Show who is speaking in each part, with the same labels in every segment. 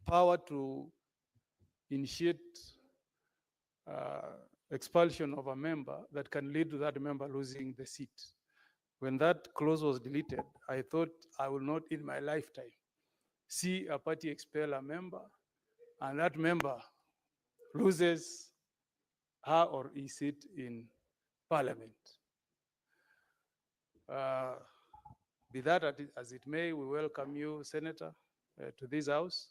Speaker 1: power to initiate expulsion of a member that can lead to that member losing the seat. When that clause was deleted, I thought I will not in my lifetime see a party expel a member and that member loses her or his seat in parliament. Be that as it may, we welcome you, Senator, to this House.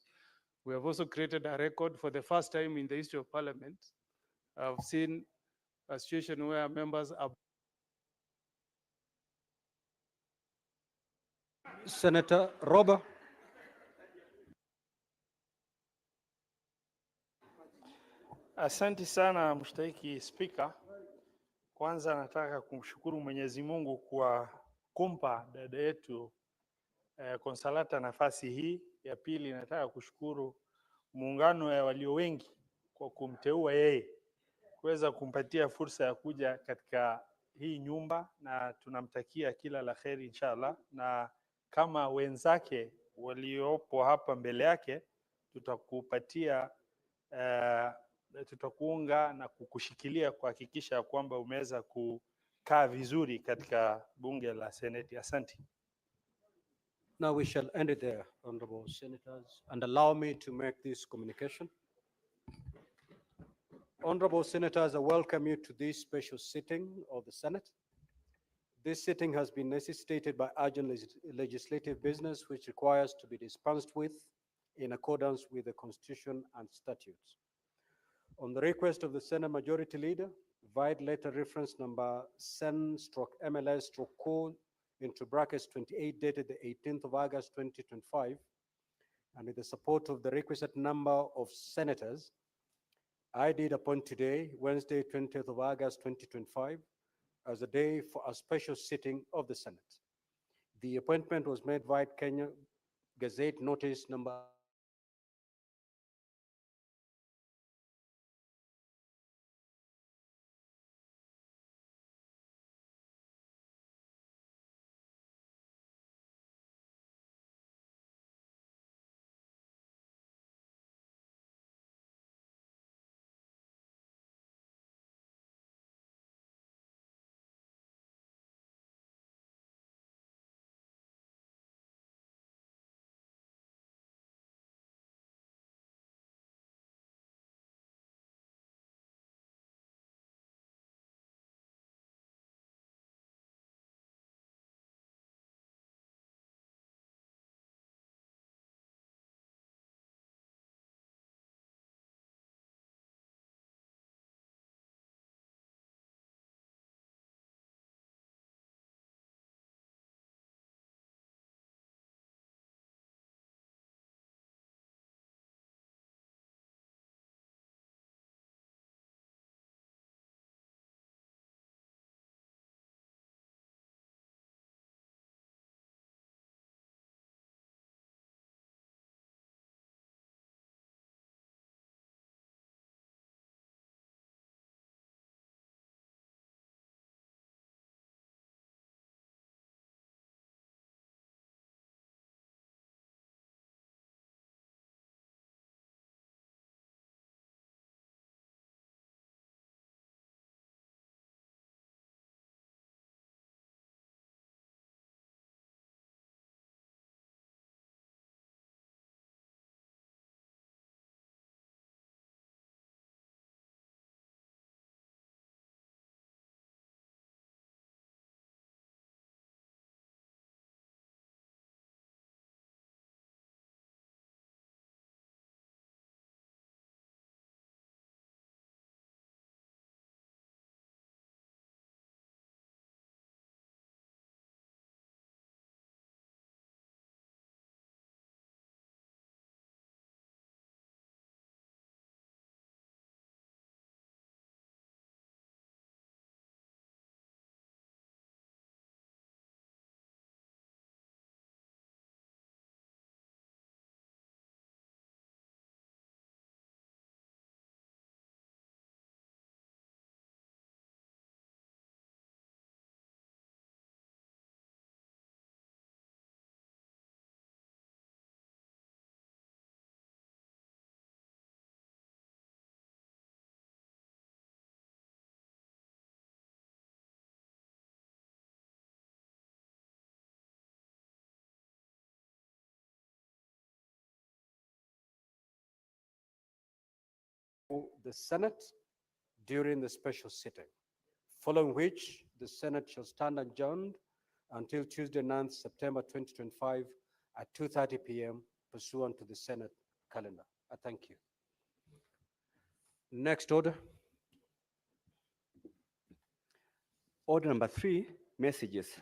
Speaker 1: We have also created a record for the first time in the history of Parliament. I've seen a situation where members are.
Speaker 2: Senator Roba.
Speaker 3: Asante sana mshtaki Spika. Kwanza nataka kumshukuru Mwenyezi Mungu kwa kumpa dada yetu Konsalata nafasi hii. Ya pili nataka kushukuru muungano ya walio wengi kwa kumteua yeye kuweza kumpatia fursa ya kuja katika hii nyumba, na tunamtakia kila la kheri inshallah, na kama wenzake waliopo hapa mbele yake tutakupatia tutakuunga na kukushikilia kuhakikisha kwamba umeweza kukaa vizuri katika bunge la Seneti. Asante.
Speaker 2: Now we shall end it there, honorable senators, and allow me to make this communication. Honorable senators, I welcome you to this special sitting of the Senate. This sitting has been necessitated by urgent legislative business which requires to be dispensed with in accordance with the Constitution and statutes. On the request of the Senate Majority Leader, vide letter reference number SEN/MLS/code into brackets 28 dated the 18th of August 2025, and with the support of the requisite number of senators, I did appoint today, Wednesday 20th of August 2025, as a day for a special sitting of the Senate. The appointment was made via Kenya Gazette notice number the Senate during the special sitting, following which the Senate shall stand adjourned until Tuesday, 9th September 2025 at 2:30 p.m. pursuant to the Senate calendar. I thank you. Next order.
Speaker 4: Order number 3, messages.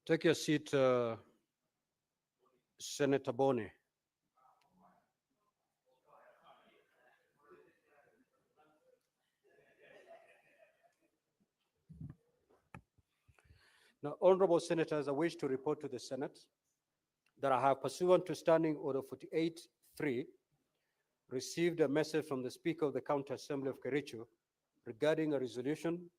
Speaker 2: Take your seat, Senator Boni. Now, honorable senators, I wish to report to the Senate that I have, pursuant to Standing Order 48.3, received a message from the Speaker of the County Assembly of Kericho regarding a resolution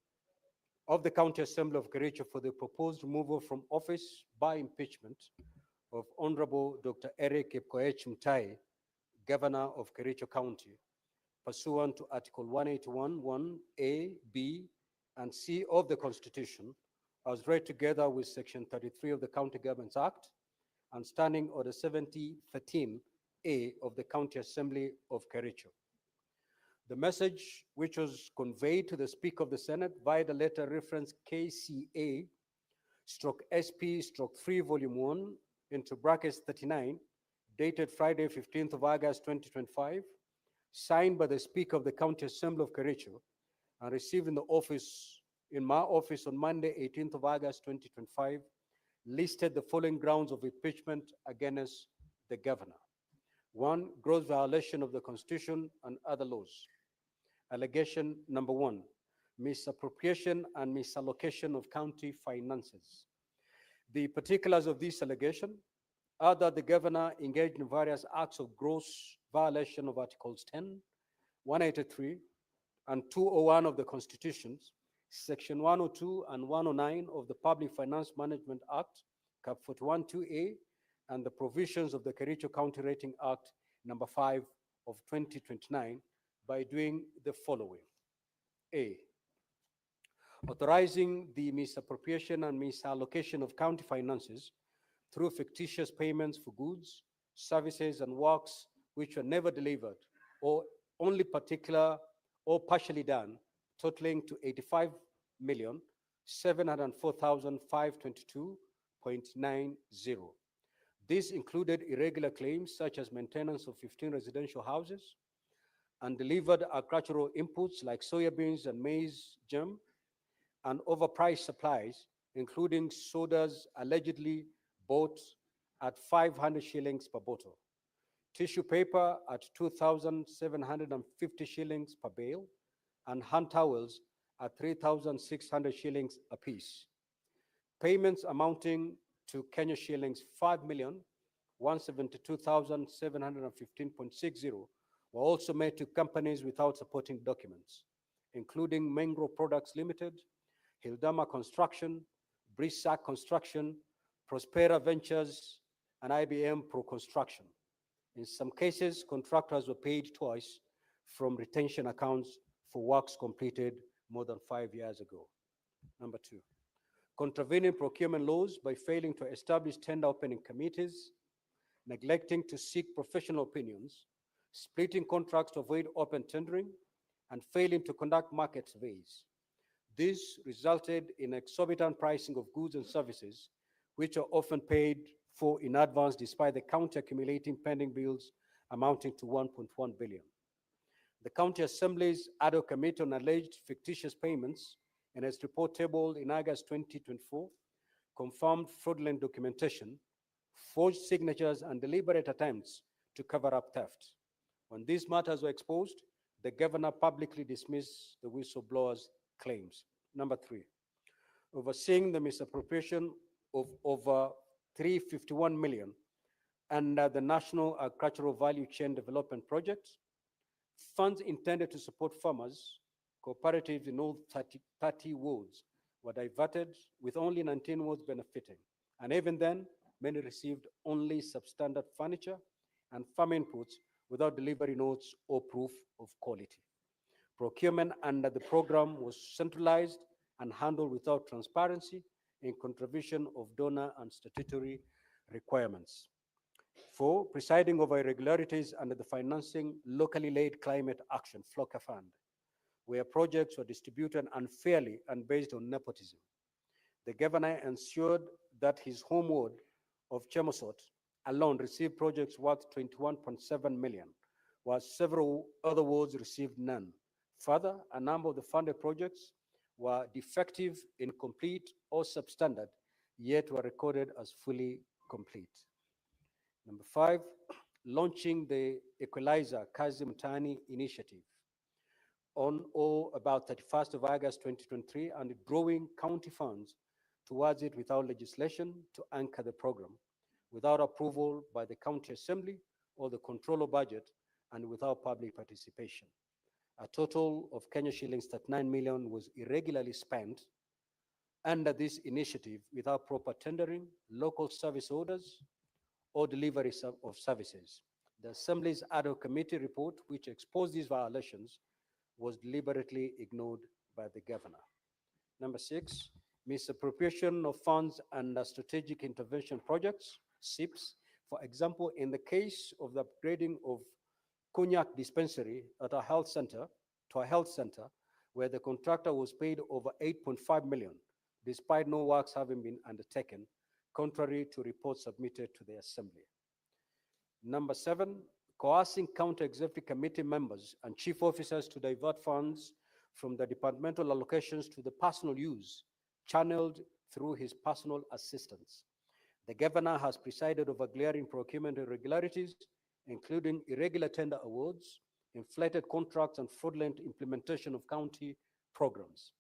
Speaker 2: of the County Assembly of Kericho for the proposed removal from office by impeachment of Honorable Dr. Erick Mutai, Governor of Kericho County, pursuant to Article 181(1)(a), (b), and (c) of the Constitution, as read together with Section 33 of the County Governments Act and Standing Order 7013(a) of the County Assembly of Kericho. The message, which was conveyed to the Speaker of the Senate via the letter reference KCA/SP/3 Volume 1 into brackets 39, dated Friday, 15th of August 2025, signed by the Speaker of the County Assembly of Kericho and received in my office on Monday, 18th of August 2025, listed the following grounds of impeachment against the governor. 1, gross violation of the Constitution and other laws. Allegation number 1, misappropriation and misallocation of county finances. The particulars of this allegation are that the governor engaged in various acts of gross violation of Articles 10, 183, and 201 of the Constitution, Section 102 and 109 of the Public Finance Management Act, Cap 41(2)(a), and the provisions of the Kericho County Rating Act number 5 of 2029 by doing the following. A, authorizing the misappropriation and misallocation of county finances through fictitious payments for goods, services, and works which were never delivered or only particular or partially done, totaling to 85,704,522.90. This included irregular claims such as maintenance of 15 residential houses, undelivered agricultural inputs like soybeans and maize germ, and overpriced supplies, including sodas allegedly bought at 500 shillings per bottle, tissue paper at 2,750 shillings per bale, and hand towels at 3,600 shillings apiece. Payments amounting to Kenya shillings 5,172,715.60 were also made to companies without supporting documents, including Mengro Products Limited, Hildama Construction, Brisac Construction, Prospera Ventures, and IBM Pro Construction. In some cases, contractors were paid twice from retention accounts for works completed more than 5 years ago. Number 2, contravening procurement laws by failing to establish tender opening committees, neglecting to seek professional opinions, splitting contracts to avoid open tendering, and failing to conduct market surveys. This resulted in exorbitant pricing of goods and services, which are often paid for in advance despite the county accumulating pending bills amounting to 1.1 billion. The County Assembly's ad hoc committee on alleged fictitious payments in its report tabled in August 2024 confirmed fraudulent documentation, forged signatures, and deliberate attempts to cover up theft. When these matters were exposed, the governor publicly dismissed the whistleblowers' claims. Number 3, overseeing the misappropriation of over 351 million under the National Agricultural Value Chain Development Project, funds intended to support farmers, cooperatives in all 30 wards were diverted, with only 19 wards benefiting. And even then, many received only substandard furniture and farm inputs without delivery notes or proof of quality. Procurement under the program was centralized and handled without transparency in contravention of donor and statutory requirements. 4, presiding over irregularities under the financing locally led climate action FLOCA fund, where projects were distributed unfairly and based on nepotism. The governor ensured that his home ward of Chemosot alone received projects worth 21.7 million, while several other wards received none. Further, a number of the funded projects were defective, incomplete, or substandard, yet were recorded as fully complete. Number 5, launching the Equalizer Kazi Mtaani initiative on or about 31st of August 2023 and drawing county funds towards it without legislation to anchor the program, without approval by the county assembly or the controller budget, and without public participation. A total of Kenya shillings 39 million was irregularly spent under this initiative without proper tendering, local service orders, or delivery of services. The Assembly's ad hoc committee report, which exposed these violations, was deliberately ignored by the governor. Number 6, misappropriation of funds under strategic intervention projects, SIPs. For example, in the case of the upgrading of Cognac dispensary at a health center to a health center, where the contractor was paid over 8.5 million, despite no works having been undertaken, contrary to reports submitted to the Assembly. Number 7, coercing county executive committee members and chief officers to divert funds from the departmental allocations to the personal use, channeled through his personal assistants. The governor has presided over glaring procurement irregularities, including irregular tender awards, inflated contracts, and fraudulent implementation of county programs.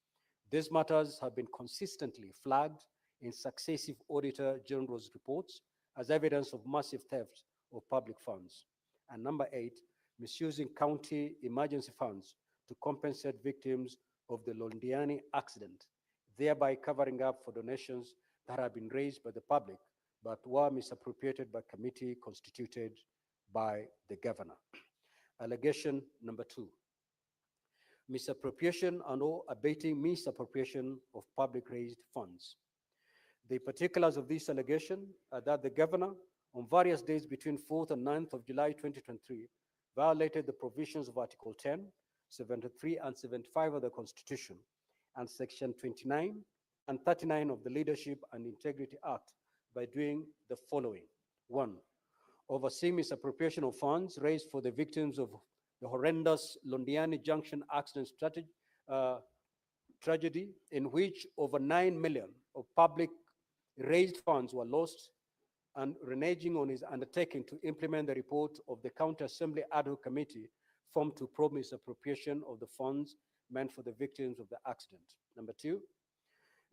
Speaker 2: These matters have been consistently flagged in successive Auditor General's reports as evidence of massive theft of public funds. And number 8, misusing county emergency funds to compensate victims of the Londiani accident, thereby covering up for donations that have been raised by the public but were misappropriated by committee constituted by the governor. Allegation number 2, misappropriation and or abating misappropriation of public raised funds. The particulars of this allegation are that the governor, on various days between 4th and 9th of July 2023, violated the provisions of Article 10, 73, and 75 of the Constitution, and Section 29 and 39 of the Leadership and Integrity Act by doing the following. 1, overseeing misappropriation of funds raised for the victims of the horrendous Londiani Junction accident tragedy, in which over 9 million of public raised funds were lost, and reneging on his undertaking to implement the report of the County Assembly Ad hoc Committee formed to probe misappropriation of the funds meant for the victims of the accident. Number 2,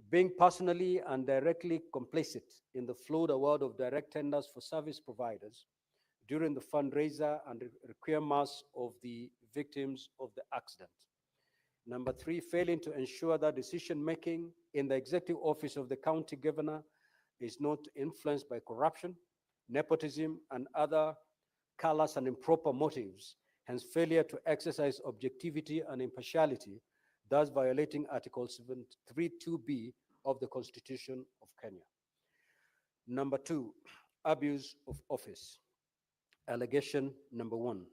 Speaker 2: being personally and directly complicit in the flawed award of direct tenders for service providers during the fundraiser and requiem mass of the victims of the accident. Number 3, failing to ensure that decision-making in the executive office of the county governor is not influenced by corruption, nepotism, and other callous and improper motives, hence failure to exercise objectivity and impartiality, thus violating Article 732B of the Constitution of Kenya. Number 2, abuse of office. Allegation number 1,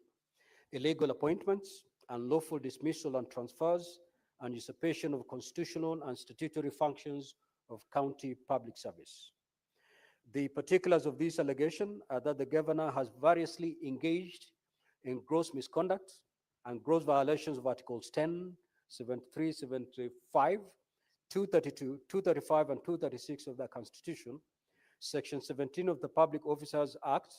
Speaker 2: illegal appointments, unlawful dismissal and transfers, and usurpation of constitutional and statutory functions of county public service. The particulars of this allegation are that the governor has variously engaged in gross misconduct and gross violations of Articles 10, 73, 75, 232, 235, and 236 of the Constitution, Section 17 of the Public Officers Act,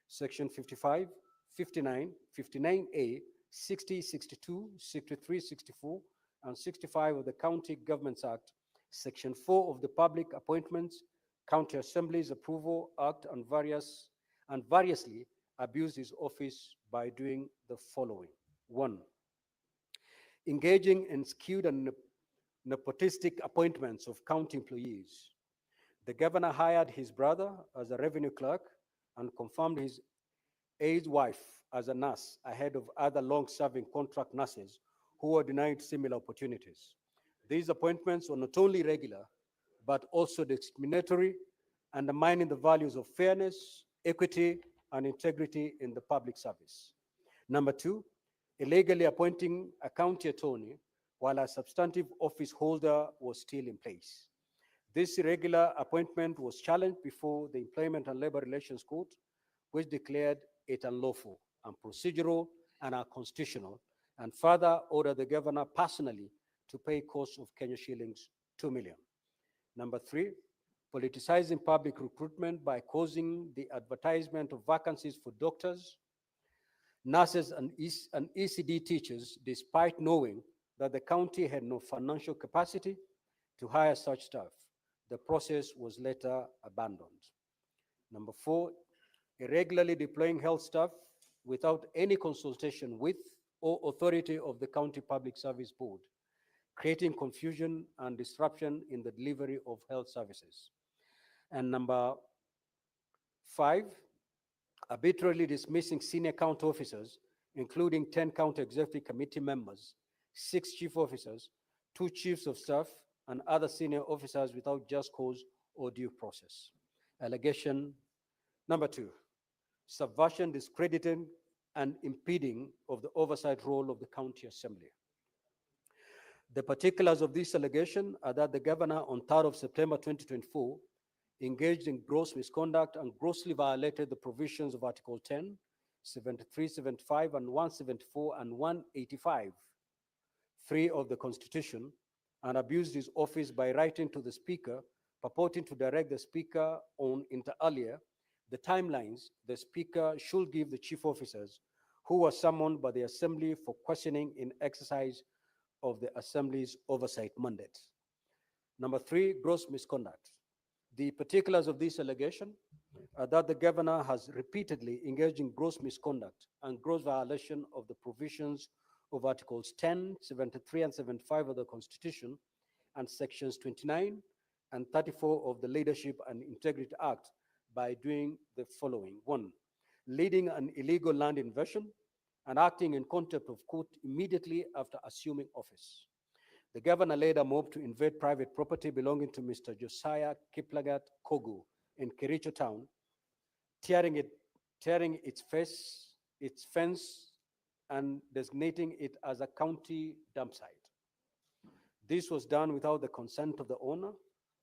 Speaker 2: Section 55, 59, 59A, 60, 62, 63, 64, and 65 of the County Governments Act, Section 4 of the Public Appointments, County Assemblies Approval Act, and variously abused his office by doing the following. 1, engaging in skewed and nepotistic appointments of county employees. The governor hired his brother as a revenue clerk and confirmed his aide's wife as a nurse ahead of other long-serving contract nurses who were denied similar opportunities. These appointments were not only irregular, but also discriminatory, undermining the values of fairness, equity, and integrity in the public service. Number two, illegally appointing a county attorney while a substantive office holder was still in place. This irregular appointment was challenged before the Employment and Labor Relations Court, which declared it unlawful, unprocedural, and unconstitutional, and further ordered the governor personally to pay costs of Kenya shillings 2 million. Number three, politicizing public recruitment by causing the advertisement of vacancies for doctors, nurses, and ECD teachers, despite knowing that the county had no financial capacity to hire such staff. The process was later abandoned. Number four, irregularly deploying health staff without any consultation with or authority of the County Public Service Board, creating confusion and disruption in the delivery of health services. And number five, arbitrarily dismissing senior county officers, including 10 county executive committee members, 6 chief officers, 2 chiefs of staff, and other senior officers without just cause or due process. Allegation number 2, subversion, discrediting, and impeding of the oversight role of the county assembly. The particulars of this allegation are that the governor on 3rd of September 2024 engaged in gross misconduct and grossly violated the provisions of Article 10, 73, 75, and 174 and 185, 3 of the Constitution, and abused his office by writing to the Speaker, purporting to direct the Speaker on, inter alia, the timelines the Speaker should give the chief officers who were summoned by the Assembly for questioning in exercise of the Assembly's oversight mandate. Number 3, gross misconduct. The particulars of this allegation are that the governor has repeatedly engaged in gross misconduct and gross violation of the provisions of Articles 10, 73, and 75 of the Constitution and Sections 29 and 34 of the Leadership and Integrity Act by doing the following. 1, leading an illegal land invasion and acting in contempt of court immediately after assuming office. The governor led a mob to invade private property belonging to Mr. Josiah Kiplagat Kogu in Kericho town, tearing its fence, and designating it as a county dump site. This was done without the consent of the owner,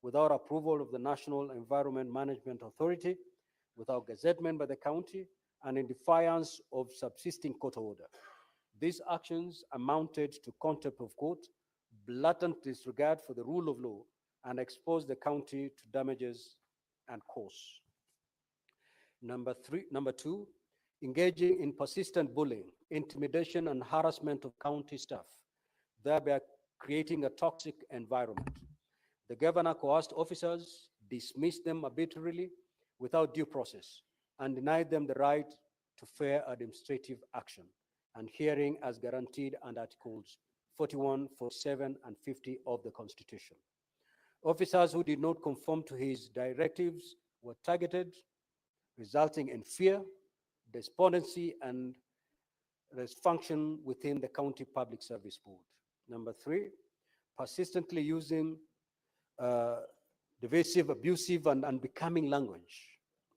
Speaker 2: without approval of the National Environment Management Authority, without gazettement by the county, and in defiance of subsisting court order. These actions amounted to contempt of court, blatant disregard for the rule of law, and exposed the county to damages and costs. Number 2, engaging in persistent bullying, intimidation, and harassment of county staff, thereby creating a toxic environment. The governor coerced officers, dismissed them arbitrarily without due process, and denied them the right to fair administrative action and hearing as guaranteed under Articles 41, 47, and 50 of the Constitution. Officers who did not conform to his directives were targeted, resulting in fear, despondency, and dysfunction within the County Public Service Board. Number 3, persistently using divisive, abusive, and unbecoming language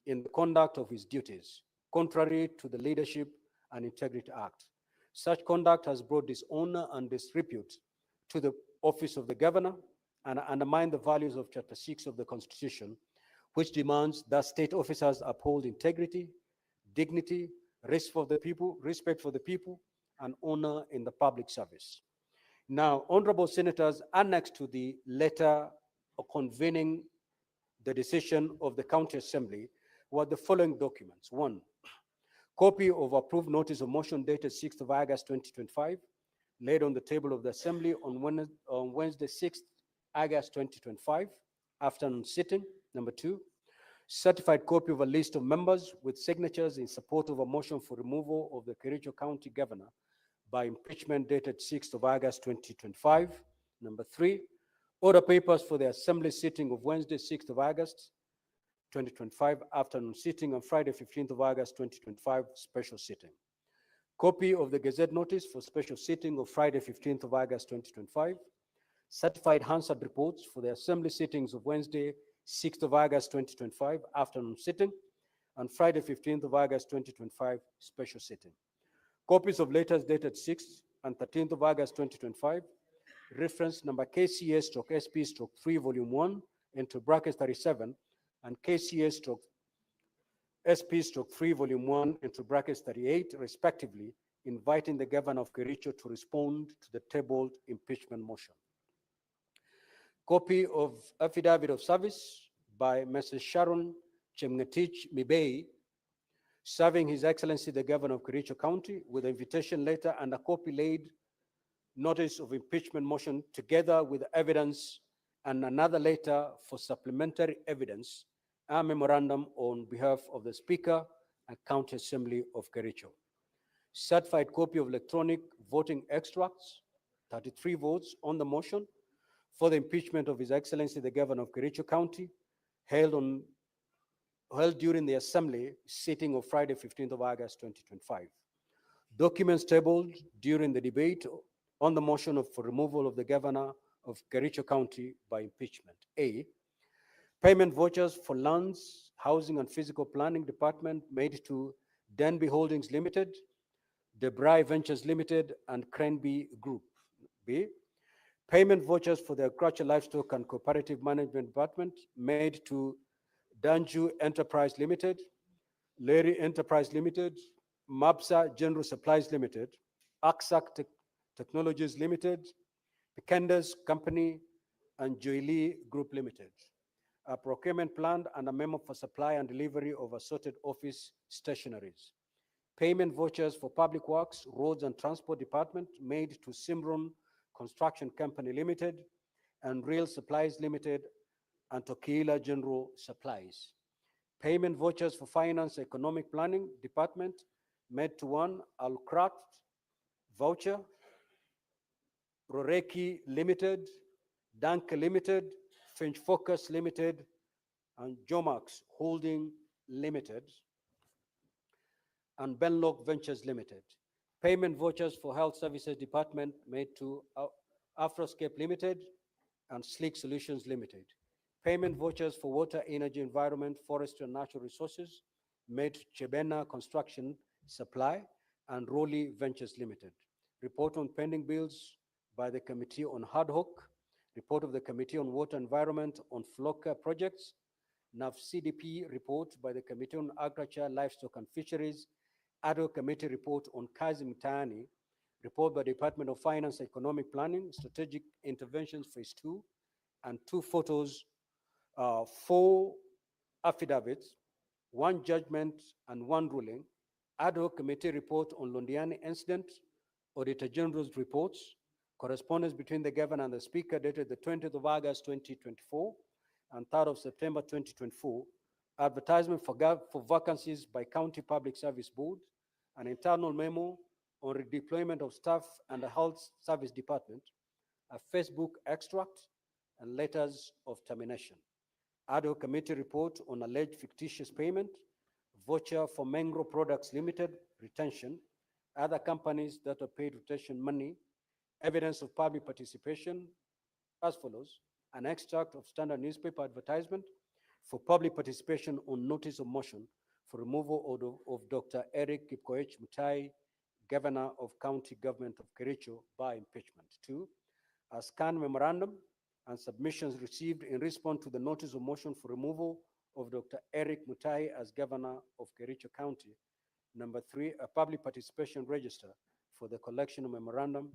Speaker 2: in the conduct of his duties, contrary to the Leadership and Integrity Act. Such conduct has brought dishonor and disrepute to the office of the governor and undermined the values of Chapter 6 of the Constitution, which demands that state officers uphold integrity, dignity, respect for the people, and honor in the public service. Now, honorable senators, annexed to the letter convening the decision of the County Assembly were the following documents. 1, copy of approved notice of motion dated 6th of August 2025, laid on the table of the Assembly on Wednesday 6th August 2025, afternoon sitting. Number 2, certified copy of a list of members with signatures in support of a motion for removal of the Kericho County Governor by impeachment dated 6th of August 2025. Number 3, order papers for the Assembly sitting of Wednesday 6th of August 2025, afternoon sitting, on Friday 15th of August 2025, special sitting. Copy of the Gazette notice for special sitting of Friday 15th of August 2025. certified Hansard reports for the Assembly sittings of Wednesday, 6th of August 2025, afternoon sitting, and Friday, 15th of August 2025, special sitting. Copies of letters dated 6th and 13th of August 2025, reference number KCA/SP/3 volume 1 into brackets 37, and KCA/SP/3 volume 1 into brackets 38, respectively, inviting the governor of Kericho to respond to the tabled impeachment motion. Copy of affidavit of service by Mrs. Sharon Chemngetich Mibei, serving His Excellency the Governor of Kericho County, with an invitation letter and a copy laid notice of impeachment motion, together with evidence and another letter for supplementary evidence, a memorandum on behalf of the Speaker and County Assembly of Kericho. Certified copy of electronic voting extracts, 33 votes on the motion for the impeachment of His Excellency the Governor of Kericho County, held during the Assembly sitting of Friday, 15th of August 2025. Documents tabled during the debate on the motion for removal of the Governor of Kericho County by impeachment. A, payment vouchers for lands, housing and physical planning department made to Denby Holdings Limited, Debray Ventures Limited, and Cranby Group. B, payment vouchers for the Agriculture, Livestock and Cooperative Management Department made to Danju Enterprise Limited, Larry Enterprise Limited, Mabsa General Supplies Limited, Aksak Technologies Limited, Pikenda's Company, and Joylee Group Limited. A procurement plan and a memo for supply and delivery of assorted office stationaries. Payment vouchers for Public Works, Roads and Transport Department made to Simron Construction Company Limited and Real Supplies Limited and Tokila General Supplies. Payment vouchers for Finance Economic Planning Department made to one Alcraft Voucher, Roreki Limited, Dank Limited, Finch Focus Limited, and Jomax Holding Limited, and Benlock Ventures Limited. Payment vouchers for Health Services Department made to Afroscape Limited and Sleek Solutions Limited. Payment vouchers for Water, Energy, Environment, Forestry, and Natural Resources made to Chebena Construction Supply and Rowley Ventures Limited. Report on pending bills by the Committee on Ad Hoc. Report of the Committee on Water Environment on FLOCA projects. NAF-CDP report by the Committee on Agriculture, Livestock and Fisheries. Ad Hoc Committee report on Kazi Mtaani. Report by Department of Finance, Economic Planning, Strategic Interventions Phase 2, and 2 photos, 4 affidavits, 1 judgment and 1 ruling. Ad Hoc Committee report on Londiani incident, Auditor General's reports, correspondence between the Governor and the Speaker dated the 20th of August 2024 and 3rd of September 2024, advertisement for vacancies by County Public Service Board, an internal memo on redeployment of staff and the Health Service Department, a Facebook extract, and letters of termination. Ad Hoc Committee report on alleged fictitious payment, voucher for Mengro Products Limited, retention, other companies that are paid retention money, evidence of public participation as follows: an extract of standard newspaper advertisement for public participation on notice of motion for removal of Dr. Erick Mutai, Governor of County Government of Kericho, by impeachment. 2, a scanned memorandum and submissions received in response to the notice of motion for removal of Dr. Erick Mutai as Governor of Kericho County. Number 3, a public participation register for the collection of memorandum.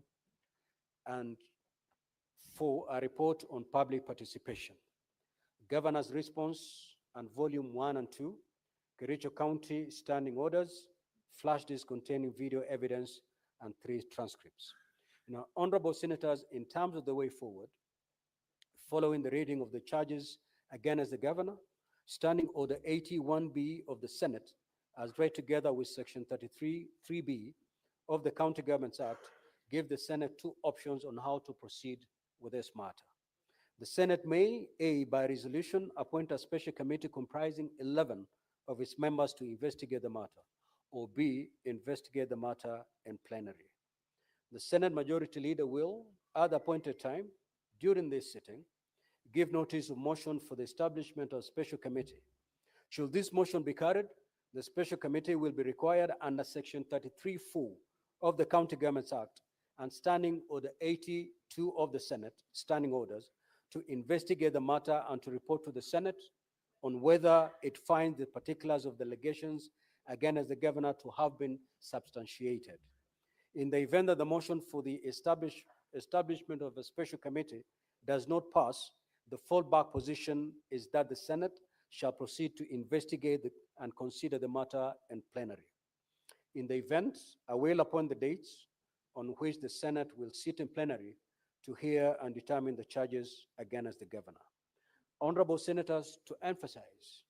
Speaker 2: And 4, a report on public participation. Governor's response and volume 1 and 2, Kericho County standing orders, flash disk containing video evidence, and 3 transcripts. Now, honorable senators, in terms of the way forward, following the reading of the charges against the governor, Standing Order 81B of the Senate, as read together with Section 33(3)B of the County Governments Act, give the Senate 2 options on how to proceed with this matter. The Senate may, A, by resolution, appoint a special committee comprising 11 of its members to investigate the matter, or B, investigate the matter in plenary. The Senate Majority Leader will, at the appointed time, during this sitting, give notice of motion for the establishment of special committee. Should this motion be carried, the special committee will be required under Section 33(4) of the County Governments Act and Standing Order 82 of the Senate, standing orders, to investigate the matter and to report to the Senate on whether it finds the particulars of the allegations against the governor to have been substantiated. In the event that the motion for the establishment of a special committee does not pass, the fallback position is that the Senate shall proceed to investigate and consider the matter in plenary. In the event, I will appoint the dates on which the Senate will sit in plenary to hear and determine the charges against the governor. Honorable Senators, to emphasize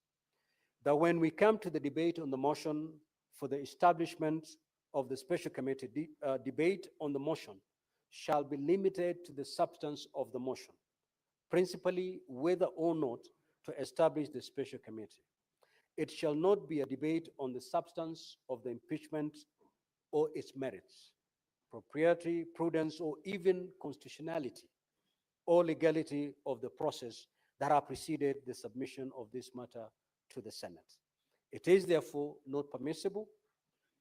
Speaker 2: that when we come to the debate on the motion for the establishment of the special committee, debate on the motion shall be limited to the substance of the motion, principally whether or not to establish the special committee. It shall not be a debate on the substance of the impeachment or its merits, propriety, prudence, or even constitutionality or legality of the process that have preceded the submission of this matter to the Senate. It is therefore not permissible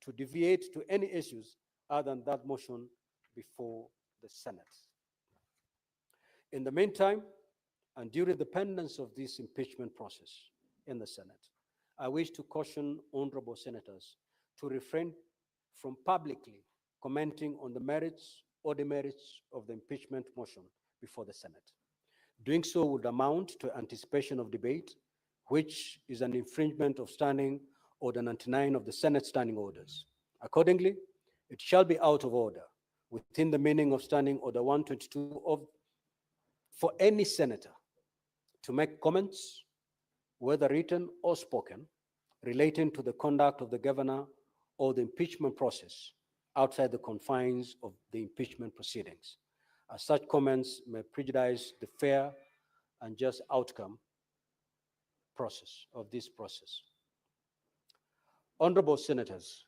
Speaker 2: to deviate to any issues other than that motion before the Senate. In the meantime, and during the pendency of this impeachment process in the Senate, I wish to caution honorable senators to refrain from publicly commenting on the merits or demerits of the impeachment motion before the Senate. Doing so would amount to anticipation of debate, which is an infringement of Standing Order 99 of the Senate standing orders. Accordingly, it shall be out of order within the meaning of Standing Order 122 for any senator to make comments, whether written or spoken, relating to the conduct of the governor or the impeachment process outside the confines of the impeachment proceedings, as such comments may prejudice the fair and just outcome of this process. Honorable Senators,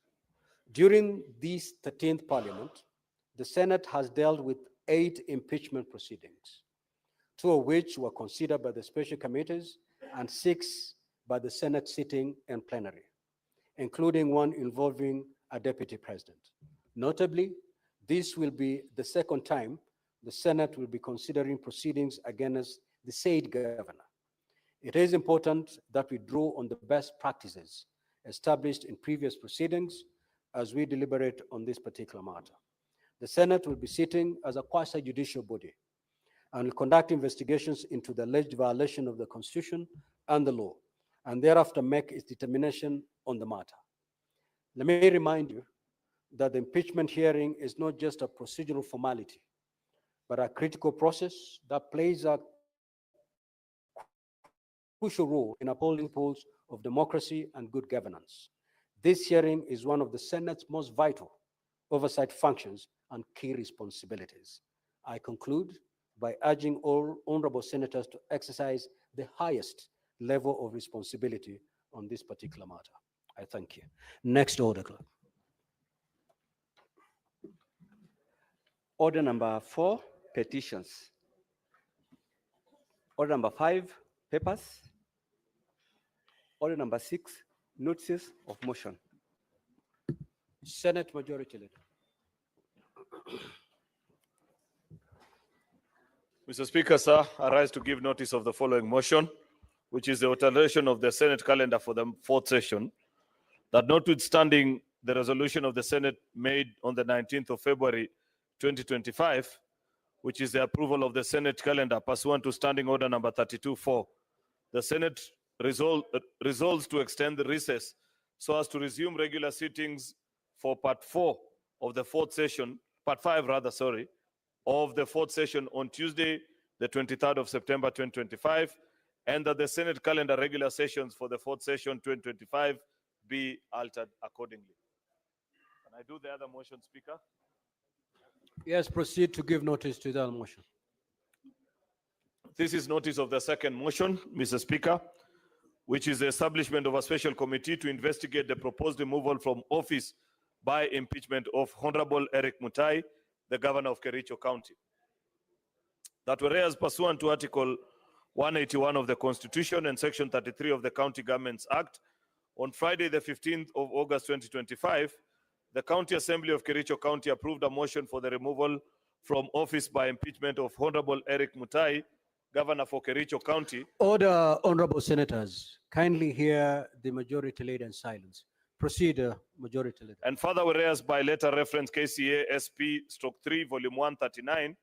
Speaker 2: during this 13th Parliament, the Senate has dealt with 8 impeachment proceedings, 2 of which were considered by the special committees and 6 by the Senate sitting in plenary, including one involving a deputy president. Notably, this will be the second time the Senate will be considering proceedings against the said governor. It is important that we draw on the best practices established in previous proceedings as we deliberate on this particular matter. The Senate will be sitting as a quasi-judicial body and will conduct investigations into the alleged violation of the Constitution and the law, and thereafter make its determination on the matter. Let me remind you that the impeachment hearing is not just a procedural formality, but a critical process that plays a crucial role in upholding principles of democracy and good governance. This hearing is one of the Senate's most vital oversight functions and key responsibilities. I conclude by urging all honorable senators to exercise the highest level of responsibility on this particular matter. I thank you. Next order, clerk.
Speaker 4: Order number 4, petitions. Order number 5, papers. Order number 6, notices of motion.
Speaker 2: Senate Majority Leader.
Speaker 5: Mr. Speaker, sir, I rise to give notice of the following motion, which is the alteration of the Senate calendar for the 4th session, that notwithstanding the resolution of the Senate made on the 19th of February 2025, which is the approval of the Senate calendar pursuant to Standing Order number 32-4, the Senate resolves to extend the recess so as to resume regular sittings for part 4 of the 4th session, part 5 rather, sorry, of the 4th session on Tuesday, the 23rd of September 2025, and that the Senate calendar regular sessions for the 4th session 2025 be altered accordingly. Can I do the other motion, Speaker?
Speaker 2: Yes, proceed to give notice to that motion.
Speaker 5: This is notice of the second motion, Mr. Speaker, which is the establishment of a special committee to investigate the proposed removal from office by impeachment of Honorable Erick Mutai, the governor of Kericho County. that whereas pursuant to Article 181 of the Constitution and Section 33 of the County Governments Act, on Friday, the 15th of August 2025, the County Assembly of Kericho County approved a motion for the removal from office by impeachment of Honorable Erick Mutai, Governor for Kericho County.
Speaker 2: Order, honorable senators. Kindly hear the majority leader in silence. Proceed, majority leader.
Speaker 5: And further, whereas by letter reference KCA SP/3 volume 139,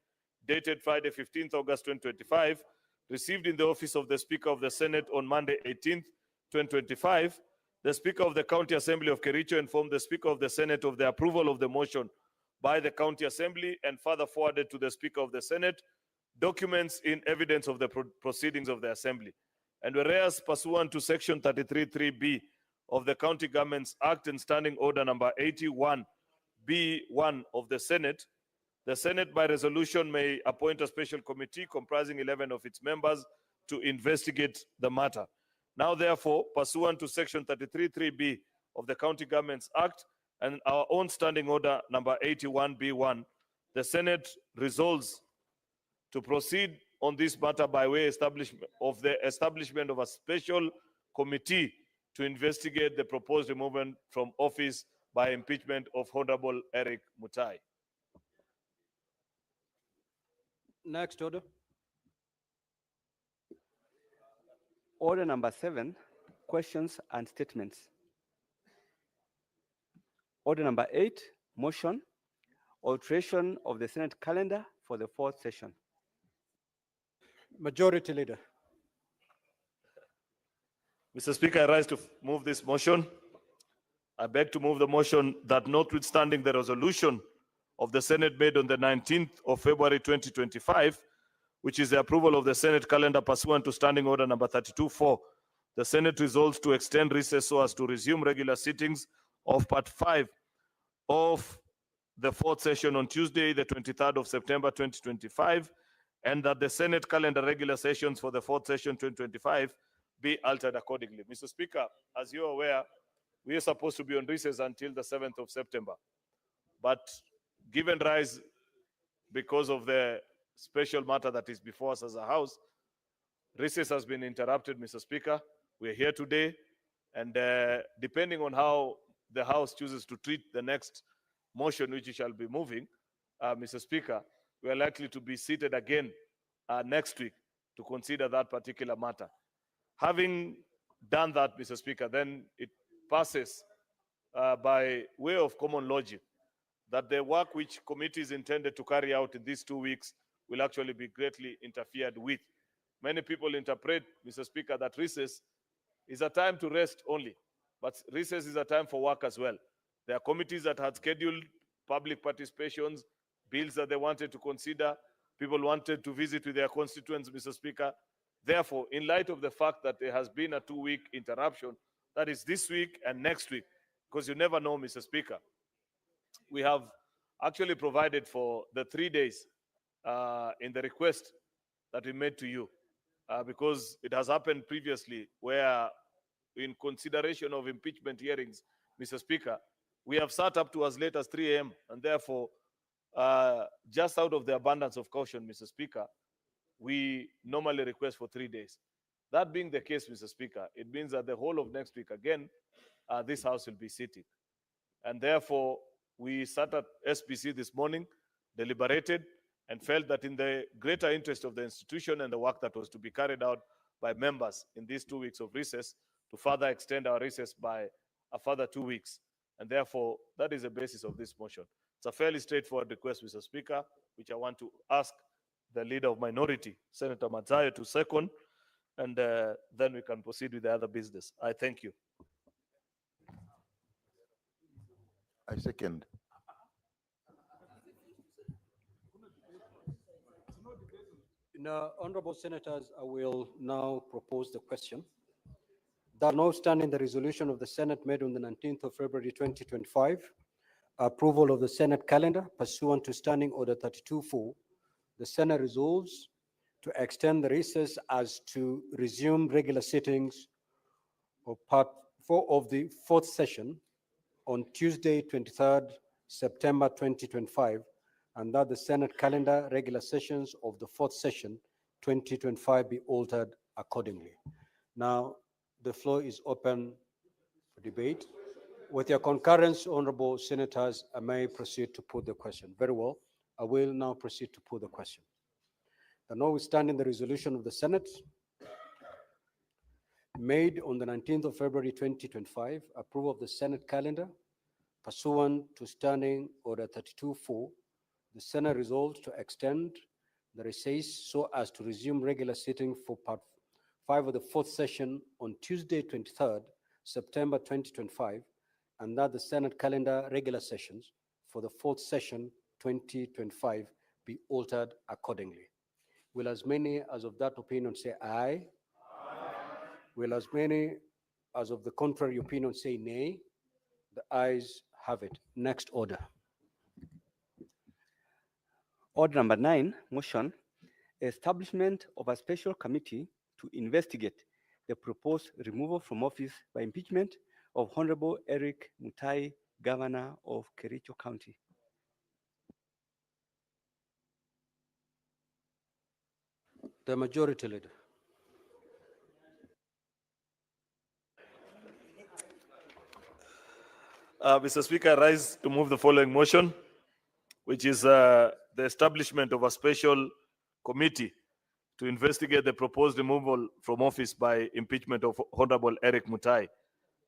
Speaker 5: dated Friday 15th August 2025, received in the office of the Speaker of the Senate on Monday 18th 2025, the Speaker of the County Assembly of Kericho informed the Speaker of the Senate of the approval of the motion by the County Assembly and further forwarded to the Speaker of the Senate documents in evidence of the proceedings of the Assembly. And whereas pursuant to Section 33(3)(b) of the County Governments Act and Standing Order number 81(b)(1) of the Senate by resolution may appoint a special committee comprising 11 of its members to investigate the matter. Now, therefore, pursuant to Section 33(3)(b) of the County Governments Act and our own Standing Order number 81(b)(1), the Senate resolves to proceed on this matter by way of the establishment of a special committee to investigate the proposed removal from office by impeachment of Honorable Erick Mutai.
Speaker 2: Next order.
Speaker 4: Order number 7, questions and statements. Order number 8, motion, alteration of the Senate calendar for the 4th session.
Speaker 2: Majority leader.
Speaker 5: Mr. Speaker, I rise to move this motion. I beg to move the motion that notwithstanding the resolution of the Senate made on the 19th of February 2025, which is the approval of the Senate calendar pursuant to Standing Order number 32(4), the Senate resolves to extend recess so as to resume regular sittings of Part 5 of the 4th session on Tuesday, the 23rd of September 2025, and that the Senate calendar regular sessions for the 4th session 2025 be altered accordingly. Mr. Speaker, as you are aware, we are supposed to be on recess until the 7th of September. But given rise, because of the special matter that is before us as a House, recess has been interrupted, Mr. Speaker. We are here today, and depending on how the House chooses to treat the next motion which it shall be moving, Mr. Speaker, we are likely to be seated again next week to consider that particular matter. Having done that, Mr. Speaker, then it passes by way of common logic that the work which committee is intended to carry out in these 2 weeks will actually be greatly interfered with. Many people interpret, Mr. Speaker, that recess is a time to rest only, but recess is a time for work as well. There are committees that had scheduled public participations, bills that they wanted to consider, people wanted to visit with their constituents, Mr. Speaker. Therefore, in light of the fact that there has been a 2-week interruption, that is this week and next week, because you never know, Mr. Speaker, we have actually provided for the 3 days in the request that we made to you, because it has happened previously where in consideration of impeachment hearings, Mr. Speaker, we have sat up to as late as 3 a.m. and therefore, just out of the abundance of caution, Mr. Speaker, we normally request for 3 days. That being the case, Mr. Speaker, it means that the whole of next week again, this House will be sitting. And therefore, we sat at SBC this morning, deliberated, and felt that in the greater interest of the institution and the work that was to be carried out by members in these 2 weeks of recess, to further extend our recess by a further 2 weeks. And therefore, that is the basis of this motion. It's a fairly straightforward request, Mr. Speaker, which I want to ask the leader of minority, Senator Mutai, to second, and then we can proceed with the other business. I thank you.
Speaker 6: I second.
Speaker 2: Now, honorable senators, I will now propose the question that notwithstanding the resolution of the Senate made on the 19th of February 2025, approval of the Senate calendar pursuant to Standing Order 32(4), the Senate resolves to extend the recess as to resume regular sittings of Part 4 of the 4th session on Tuesday, 23rd September 2025, and that the Senate calendar regular sessions of the fourth session 2025 be altered accordingly. Now, the floor is open for debate. With your concurrence, honorable senators, I may proceed to put the question. Very well. I will now proceed to put the question. The notwithstanding the resolution of the Senate made on the 19th of February 2025, approval of the Senate calendar pursuant to Standing Order 32-4, the Senate resolved to extend the recess so as to resume regular sitting for part 5 of the fourth session on Tuesday, 23rd September 2025, and that the Senate calendar regular sessions for the fourth session 2025 be altered accordingly. Will as many as of that opinion say aye? Will as many as of the contrary opinion say nay? The ayes have it. Next order.
Speaker 4: Order number 9, motion, establishment of a special committee to investigate the proposed removal from office by impeachment of Honorable Erick Mutai, Governor of Kericho County.
Speaker 2: The majority leader.
Speaker 5: Mr. Speaker, I rise to move the following motion, which is the establishment of a special committee to investigate the proposed removal from office by impeachment of Honorable Erick Mutai,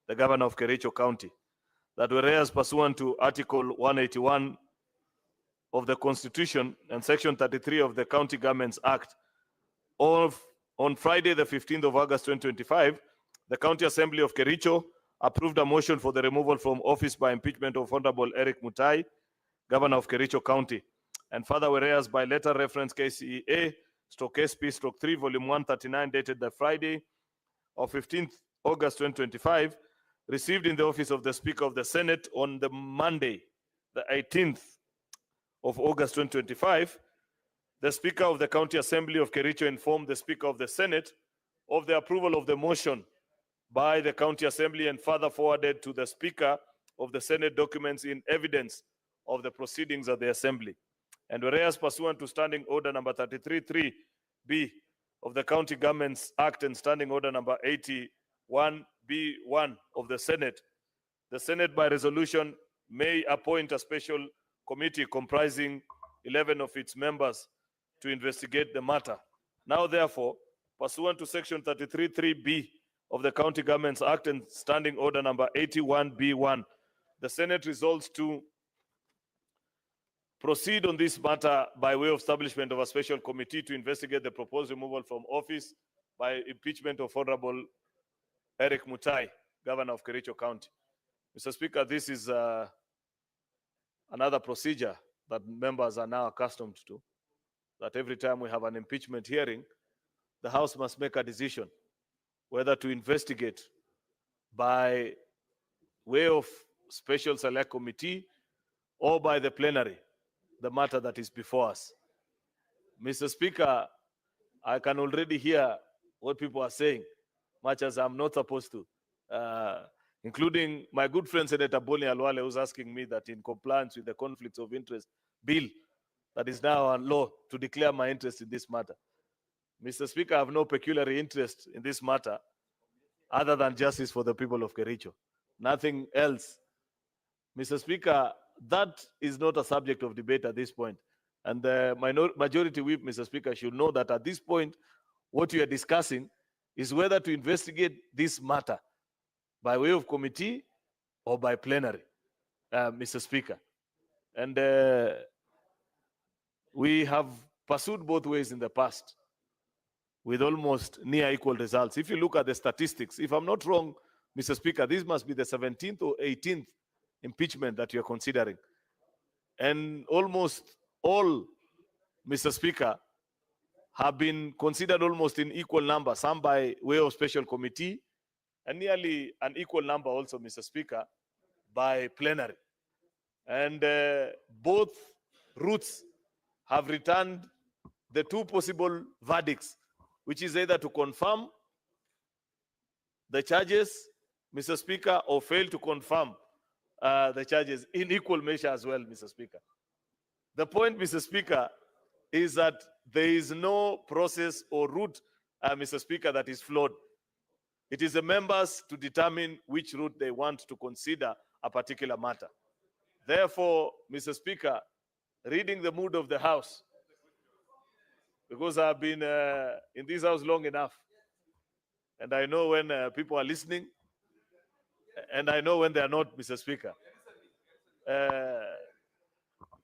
Speaker 5: the Governor of Kericho County, that whereas pursuant to Article 181 of the Constitution and Section 33 of the County Governments Act, on Friday, the 15th of August 2025, the County Assembly of Kericho approved a motion for the removal from office by impeachment of Honorable Erick Mutai, Governor of Kericho County. And further, whereas by letter reference KCEA/SP/3 volume 139 dated the Friday of 15th August 2025, received in the office of the Speaker of the Senate on the Monday, the 18th of August 2025, the Speaker of the County Assembly of Kericho informed the Speaker of the Senate of the approval of the motion by the County Assembly and further forwarded to the Speaker of the Senate documents in evidence of the proceedings of the Assembly. And whereas pursuant to Standing Order number 33-3B of the County Governments Act and Standing Order number 81B1 of the Senate by resolution may appoint a special committee comprising 11 of its members to investigate the matter. Now, therefore, pursuant to Section 33-3B of the County Governments Act and Standing Order number 81B1, the Senate resolves to proceed on this matter by way of establishment of a special committee to investigate the proposed removal from office by impeachment of Honorable Erick Mutai, Governor of Kericho County. Mr. Speaker, this is another procedure that members are now accustomed to, that every time we have an impeachment hearing, the House must make a decision whether to investigate by way of special select committee or by the plenary the matter that is before us. Mr. Speaker, I can already hear what people are saying, much as I'm not supposed to, including my good friend Senator Boni Alwale, who's asking me that in compliance with the conflicts of interest bill that is now a law to declare my interest in this matter. Mr. Speaker, I have no peculiar interest in this matter other than justice for the people of Kericho. Nothing else. Mr. Speaker, that is not a subject of debate at this point. And the majority whip, Mr. Speaker, should know that at this point, what we are discussing is whether to investigate this matter by way of committee or by plenary, Mr. Speaker. And we have pursued both ways in the past with almost near equal results. If you look at the statistics, if I'm not wrong, Mr. Speaker, this must be the 17th or 18th impeachment that you're considering. And almost all, Mr. Speaker, have been considered almost in equal number, some by way of special committee, and nearly an equal number also, Mr. Speaker, by plenary. And both routes have returned the two possible verdicts, which is either to confirm the charges, Mr. Speaker, or fail to confirm the charges in equal measure as well, Mr. Speaker. The point, Mr. Speaker, is that there is no process or route, Mr. Speaker, that is flawed. It is the members to determine which route they want to consider a particular matter. Therefore, Mr. Speaker, reading the mood of the House, because I've been in this House long enough, and I know when people are listening, and I know when they are not, Mr. Speaker.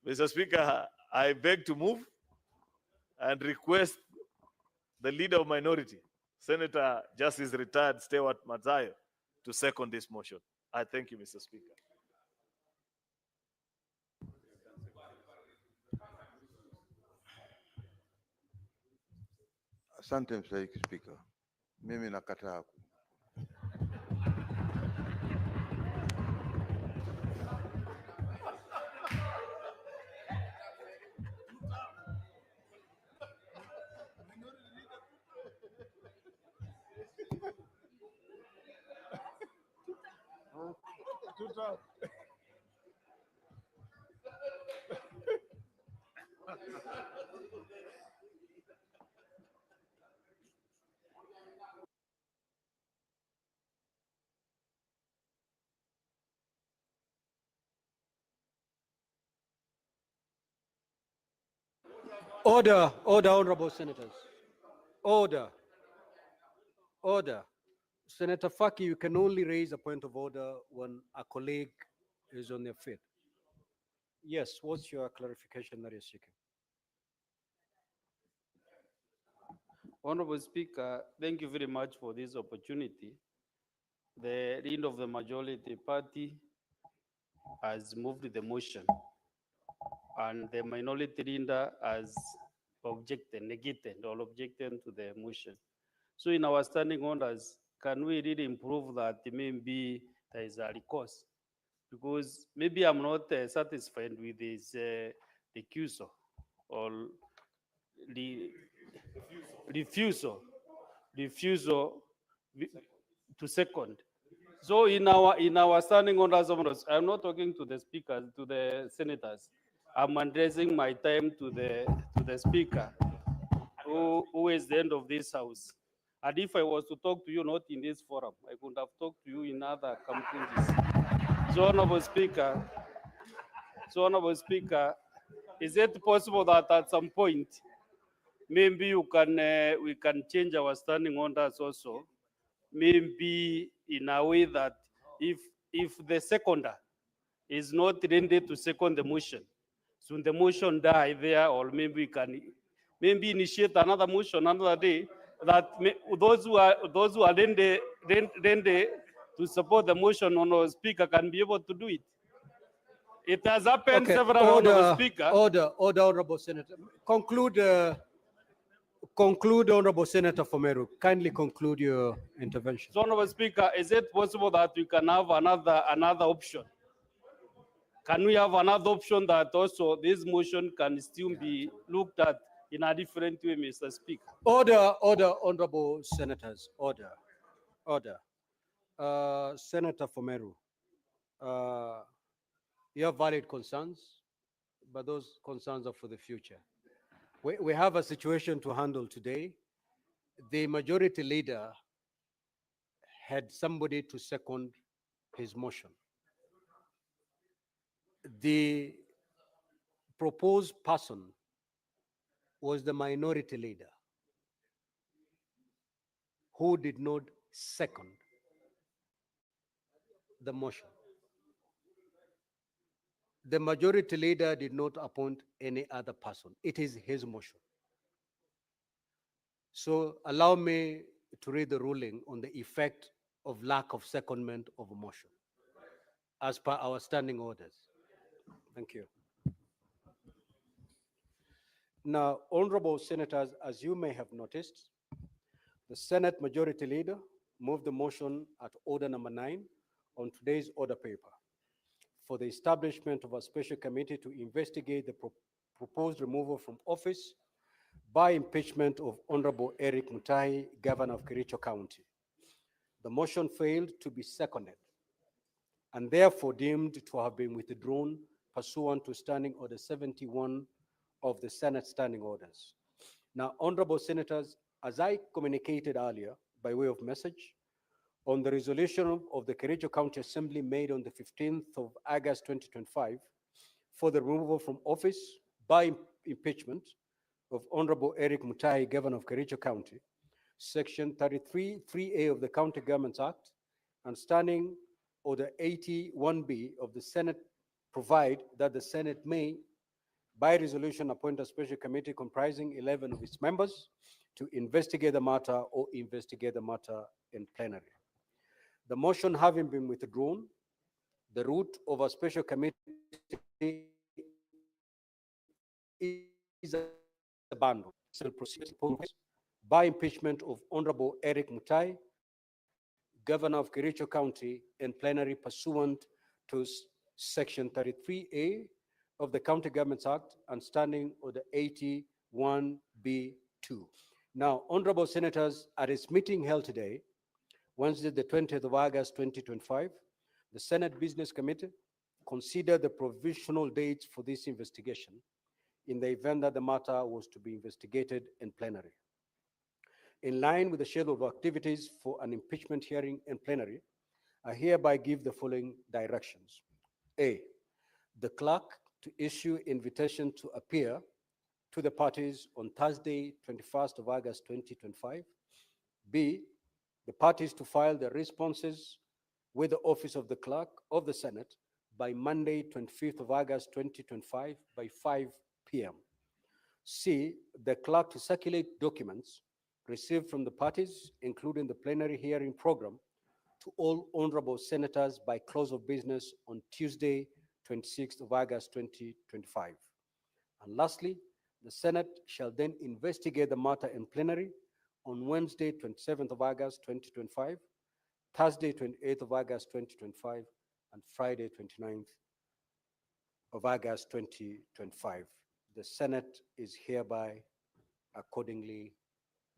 Speaker 5: Mr. Speaker, I beg to move and request the leader of minority, Senator Justice Retired Stewart Mazayo, to second this motion. I thank you, Mr. Speaker.
Speaker 6: Asante Mstahiki Spika. Mimi nakataa.
Speaker 2: Order, order, honorable senators. Order. Order. Senator Faki, you can only raise a point of order when a colleague is on their feet. Yes, what's your clarification that you're seeking?
Speaker 7: Honorable Speaker, thank you very much for this opportunity. The leader of the majority party has moved the motion, and the minority leader has negated or objected to the motion. So in our standing orders, can we really improve that maybe there is a recourse? Because maybe I'm not satisfied with this recusal or the refusal to second. So in our standing orders, I'm not talking to the speakers, to the senators. I'm addressing my time to the speaker, who is the end of this house. And if I was to talk to you not in this forum, I could have talked to you in other communities. So Honorable Speaker, is it possible that at some point, maybe we can change our standing orders also, maybe in a way that if the seconder is not ready to second the motion, so the motion die there, or maybe we can initiate another motion another day, that those who are ready to support the motion, Honorable Speaker, can be able to do it. It has happened several, Honorable Speaker.
Speaker 2: Order, Honorable Senator. Conclude, Honorable Senator Fomeru. Kindly conclude your intervention.
Speaker 7: So, Honorable Speaker, is it possible that we can have another option? Can we have another option that also this motion can still be looked at in a different way, Mr. Speaker?
Speaker 2: Order, honorable senators, order. Senator Fomeru, you have valid concerns, but those concerns are for the future. We have a situation to handle today. The majority leader had somebody to second his motion. The proposed person was the minority leader who did not second the motion. The majority leader did not appoint any other person. It is his motion. So allow me to read the ruling on the effect of lack of secondment of a motion as per our standing orders. Thank you. Now, honorable senators, as you may have noticed, the Senate Majority Leader moved the motion at order number 9 on today's order paper for the establishment of a special committee to investigate the proposed removal from office by impeachment of Honorable Erick Mutai, Governor of Kericho County. The motion failed to be seconded and therefore deemed to have been withdrawn pursuant to Standing Order 71 of the Senate Standing Orders. Now, honorable senators, as I communicated earlier by way of message, on the resolution of the Kericho County Assembly made on the 15th of August 2025 for the removal from office by impeachment of Honorable Erick Mutai, Governor of Kericho County, Section 33, 3A of the County Governments Act, and Standing Order 81B of the Senate provide that the Senate may, by resolution, appoint a special committee comprising 11 of its members to investigate the matter or investigate the matter in plenary. The motion having been withdrawn, the route of a special committee is abandoned. So proceed by impeachment of Honorable Erick Mutai, Governor of Kericho County, in plenary pursuant to Section 33A of the County Governments Act and Standing Order 81B2. Now, honorable senators, at its meeting held today, Wednesday, the 20th of August, 2025, the Senate Business Committee considered the provisional dates for this investigation in the event that the matter was to be investigated in plenary. In line with the schedule of activities for an impeachment hearing in plenary, I hereby give the following directions. A, the clerk to issue invitation to appear to the parties on Thursday, 21st of August, 2025. B, the parties to file their responses with the office of the clerk of the Senate by Monday, 25th of August, 2025 by 5 p.m. C, the clerk to circulate documents received from the parties, including the plenary hearing program, to all honorable senators by close of business on Tuesday, 26th of August, 2025. And lastly, the Senate shall then investigate the matter in plenary on Wednesday, 27th of August, 2025, Thursday, 28th of August, 2025, and Friday, 29th of August, 2025. The Senate is hereby accordingly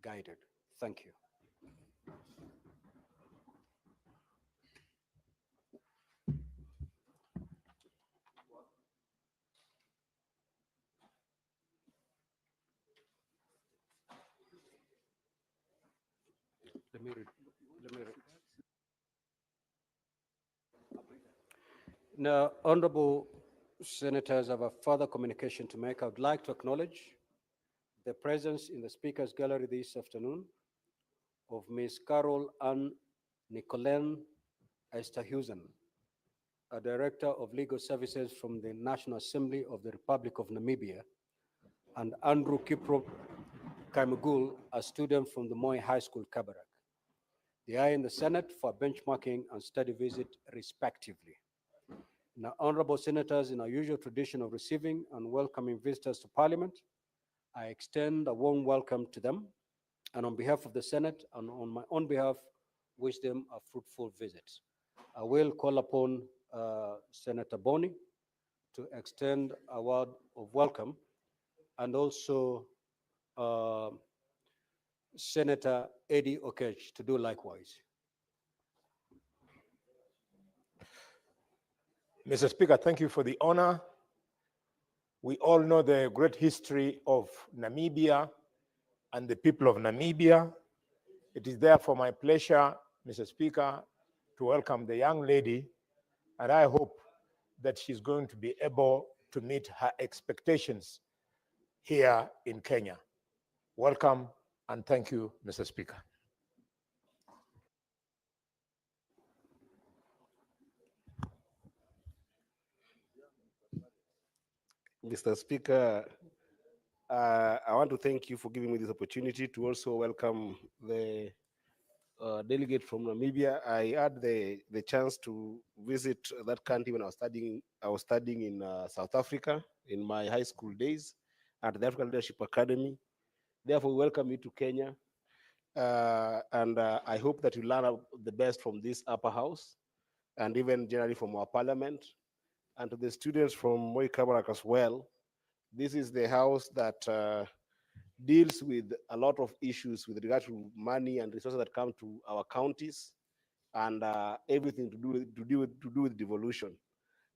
Speaker 2: guided. Thank you. Let me read. Now, honorable senators, I have a further communication to make. I would like to acknowledge the presence in the Speaker's Gallery this afternoon of Ms. Carol Ann Nicolen Esterhuizen, a Director of Legal Services from the National Assembly of the Republic of Namibia, and Andrew Kiprop Kaimugul, a student from the Moi High School, Kabarak. They are in the Senate for benchmarking and study visit, respectively. Now, honorable senators, in our usual tradition of receiving and welcoming visitors to Parliament, I extend a warm welcome to them, and on behalf of the Senate and on my own behalf, wish them a fruitful visit. I will call upon Senator Boni to extend a word of welcome, and also Senator Eddie Okech to do likewise.
Speaker 8: Mr. Speaker, thank you for the honor. We all know the great history of Namibia and the people of Namibia. It is therefore my pleasure, Mr. Speaker, to welcome the young lady, and I hope that she's going to be able to meet her expectations here in Kenya. Welcome, and thank you, Mr. Speaker.
Speaker 9: Mr. Speaker, I want to thank you for giving me this opportunity to also welcome the delegate from Namibia. I had the chance to visit that country when I was studying in South Africa in my high school days at the African Leadership Academy. Therefore, we welcome you to Kenya. And I hope that you learn the best from this upper house and even generally from our parliament. And to the students from Moi Kabarak as well, this is the house that deals with a lot of issues with regard to money and resources that come to our counties and everything to do with devolution.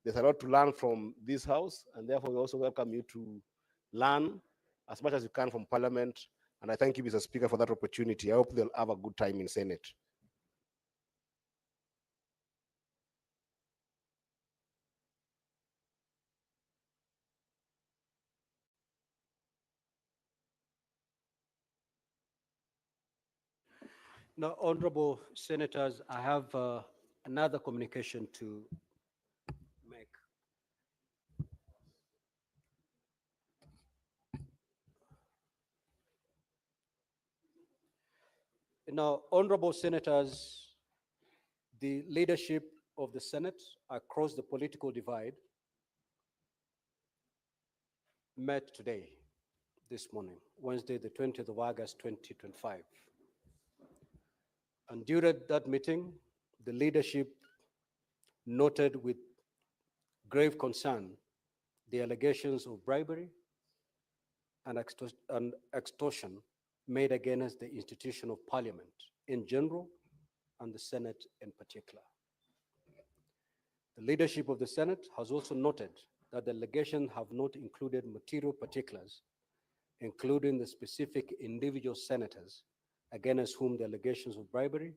Speaker 9: There's a lot to learn from this house, and therefore we also welcome you to learn as much as you can from Parliament. And I thank you, Mr. Speaker, for that opportunity. I hope they'll have a good time in Senate.
Speaker 2: Now, honorable senators, I have another communication to make. Now, honorable senators, the leadership of the Senate across the political divide met today, this morning, Wednesday, the 20th of August, 2025. And during that meeting, the leadership noted with grave concern the allegations of bribery and extortion made against the institution of Parliament in general and the Senate in particular. The leadership of the Senate has also noted that the allegations have not included material particulars, including the specific individual senators against whom the allegations of bribery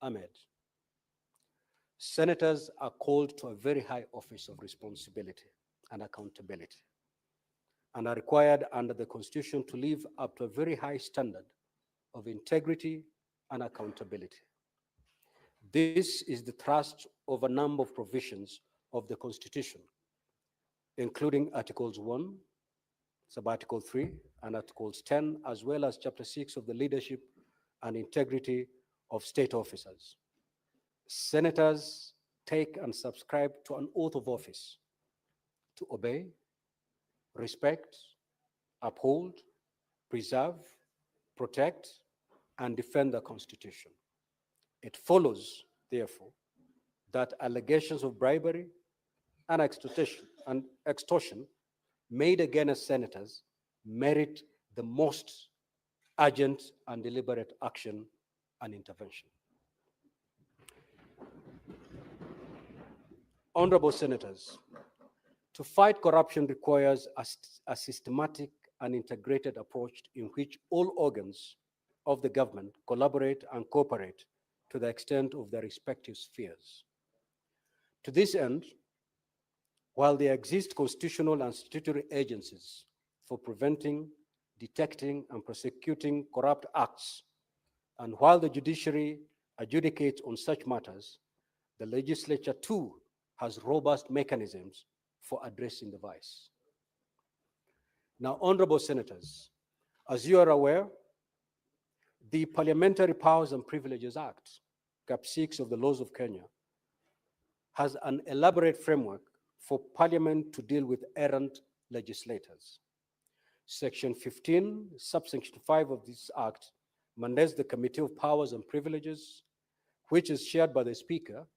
Speaker 2: are made. Senators are called to a very high office of responsibility and accountability, and are required under the Constitution to live up to a very high standard of integrity and accountability. This is the thrust of a number of provisions of the Constitution, including Articles 1, Sub-Article 3, and Articles 10, as well as Chapter 6 of the Leadership and Integrity of State Officers. Senators take and subscribe to an oath of office to obey, respect, uphold, preserve, protect, and defend the Constitution. It follows, therefore, that allegations of bribery and extortion made against senators merit the most urgent and deliberate action and intervention. Honorable senators, to fight corruption requires a systematic and integrated approach in which all organs of the government collaborate and cooperate to the extent of their respective spheres. To this end, while there exist constitutional and statutory agencies for preventing, detecting, and prosecuting corrupt acts, and while the judiciary adjudicates on such matters, the legislature too has robust mechanisms for addressing the vice. Now, honorable senators, as you are aware, the Parliamentary Powers and Privileges Act, Cap 6 of the laws of Kenya, has an elaborate framework for Parliament to deal with errant legislators. Section 15, subsection 5 of this act mandates the Committee of Powers and Privileges, which is chaired by the Speaker,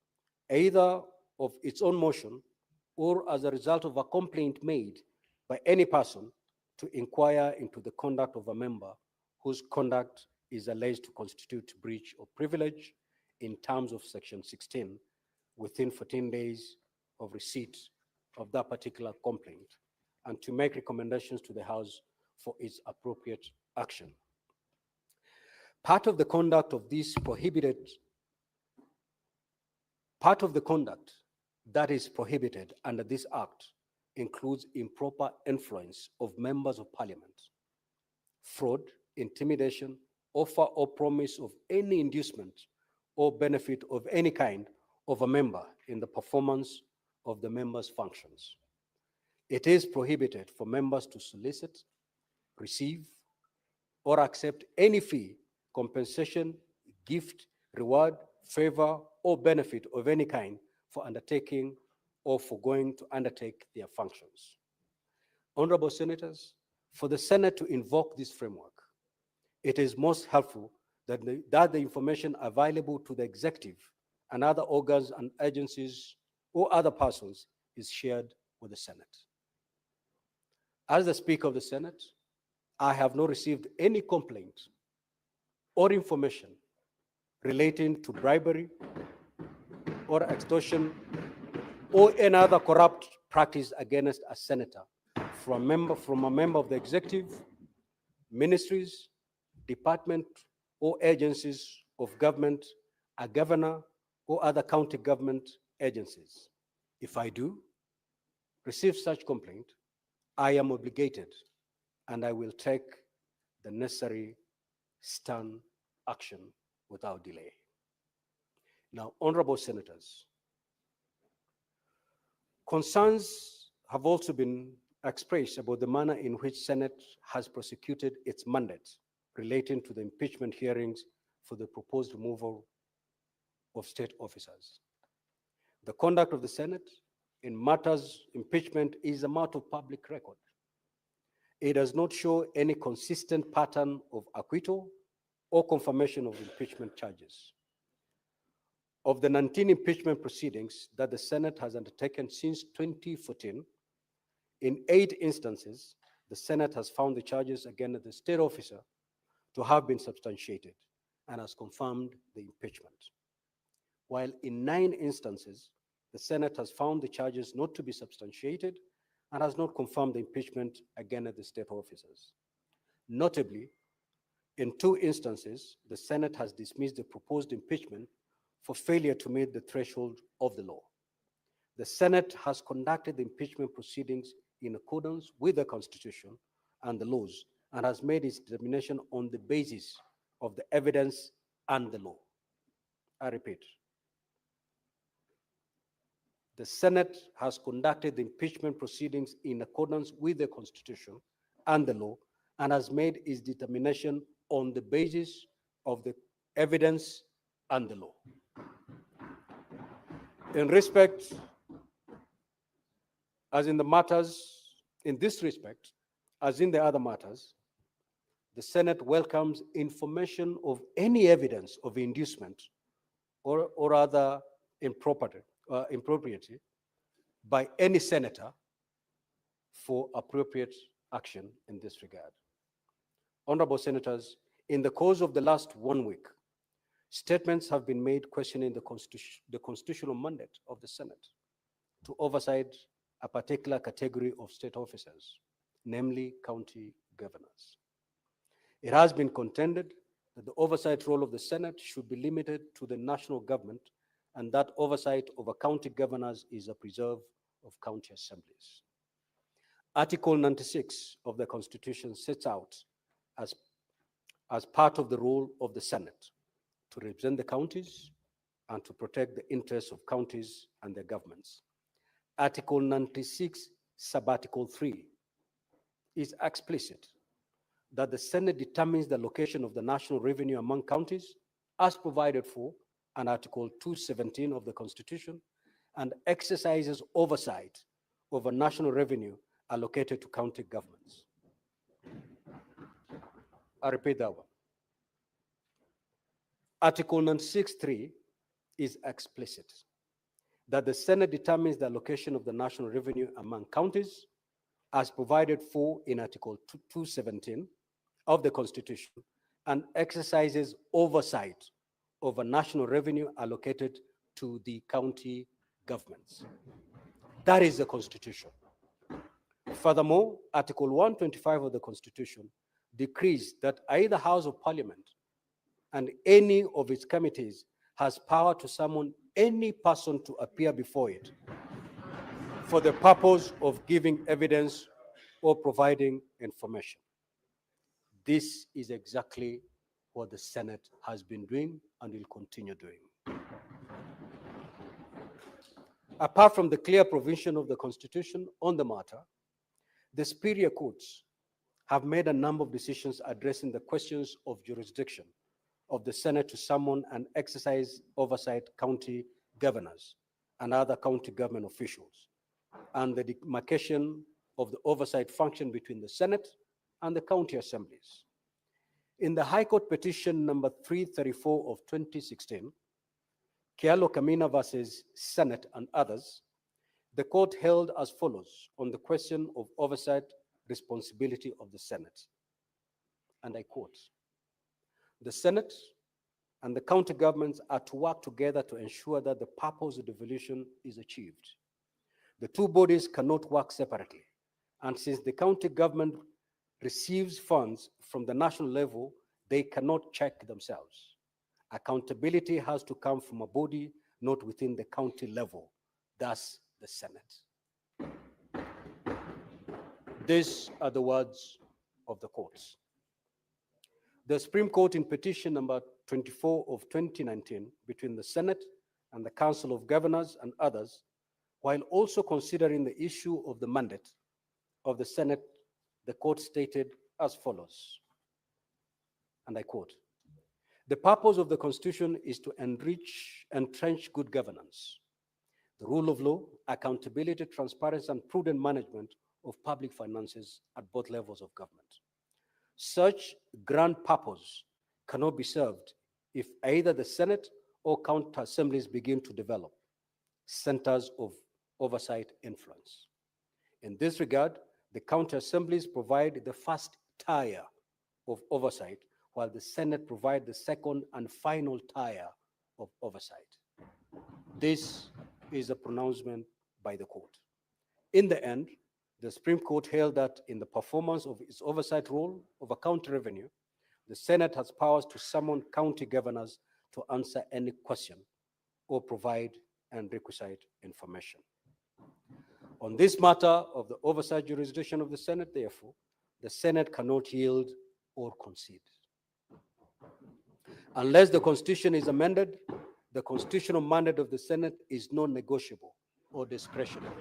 Speaker 2: either of its own motion or as a result of a complaint made by any person, to inquire into the conduct of a member whose conduct is alleged to constitute breach of privilege in terms of Section 16 within 14 days of receipt of that particular complaint, and to make recommendations to the House for its appropriate action. Part of the conduct that is prohibited under this act includes improper influence of members of Parliament, fraud, intimidation, offer or promise of any inducement or benefit of any kind of a member in the performance of the member's functions. It is prohibited for members to solicit, receive, or accept any fee, compensation, gift, reward, favor, or benefit of any kind for undertaking or for going to undertake their functions. Honorable senators, for the Senate to invoke this framework, it is most helpful that the information available to the executive and other organs and agencies or other persons is shared with the Senate. As the Speaker of the Senate, I have not received any complaint or information relating to bribery or extortion or any other corrupt practice against a senator from a member of the executive, ministries, department, or agencies of government, a governor, or other county government agencies. If I do receive such complaint, I am obligated and I will take the necessary stern action without delay. Now, honorable senators, concerns have also been expressed about the manner in which Senate has prosecuted its mandate relating to the impeachment hearings for the proposed removal of state officers. The conduct of the Senate in matters impeachment is a matter of public record. It does not show any consistent pattern of acquittal or confirmation of impeachment charges. Of the 19 impeachment proceedings that the Senate has undertaken since 2014, in 8 instances, the Senate has found the charges against the state officer to have been substantiated and has confirmed the impeachment. While in 9 instances, the Senate has found the charges not to be substantiated and has not confirmed the impeachment against the state officers. Notably, in 2 instances, the Senate has dismissed the proposed impeachment for failure to meet the threshold of the law. The Senate has conducted the impeachment proceedings in accordance with the Constitution and the laws and has made its determination on the basis of the evidence and the law. I repeat, the Senate has conducted the impeachment proceedings in accordance with the Constitution and the law and has made its determination on the basis of the evidence and the law. In respect, as in the matters, in this respect, as in the other matters, the Senate welcomes information of any evidence of inducement or other impropriety by any senator for appropriate action in this regard. Honorable senators, in the course of the last 1 week, statements have been made questioning the constitutional mandate of the Senate to oversight a particular category of state officers, namely county governors. It has been contended that the oversight role of the Senate should be limited to the national government and that oversight over county governors is a preserve of county assemblies. Article 96 of the Constitution sets out as part of the role of the Senate to represent the counties and to protect the interests of counties and their governments. Article 96, sub-article 3 is explicit that the Senate determines the allocation of the national revenue among counties as provided for in Article 217 of the Constitution and exercises oversight over national revenue allocated to county governments. I repeat that one. Article 96.3 is explicit that the Senate determines the allocation of the national revenue among counties as provided for in Article 217 of the Constitution and exercises oversight over national revenue allocated to the county governments. That is the Constitution. Furthermore, Article 125 of the Constitution decrees that either House of Parliament and any of its committees has power to summon any person to appear before it for the purpose of giving evidence or providing information. This is exactly what the Senate has been doing and will continue doing. Apart from the clear provision of the Constitution on the matter, the superior courts have made a number of decisions addressing the questions of jurisdiction of the Senate to summon and exercise oversight county governors and other county government officials, and the demarcation of the oversight function between the Senate and the county assemblies. In the High Court petition number 334 of 2016, Kialo Kamina versus Senate and others, the court held as follows on the question of oversight responsibility of the Senate. And I quote, "The Senate and the county governments are to work together to ensure that the purpose of devolution is achieved. The two bodies cannot work separately. And since the county government receives funds from the national level, they cannot check themselves. Accountability has to come from a body not within the county level, thus the Senate. These are the words of the courts. The Supreme Court in petition number 24 of 2019 between the Senate and the Council of Governors and others, while also considering the issue of the mandate of the Senate, the court stated as follows, and I quote, "The purpose of the Constitution is to entrench good governance, the rule of law, accountability, transparency, and prudent management of public finances at both levels of government. Such grand purpose cannot be served if either the Senate or county assemblies begin to develop centers of oversight influence. In this regard, the county assemblies provide the first tier of oversight, while the Senate provide the second and final tier of oversight. This is a pronouncement by the court. In the end, the Supreme Court held that in the performance of its oversight role over county revenue, the Senate has powers to summon county governors to answer any question or provide and requisite information. On this matter of the oversight jurisdiction of the Senate, therefore, the Senate cannot yield or concede. Unless the Constitution is amended, the constitutional mandate of the Senate is non-negotiable or discretionary.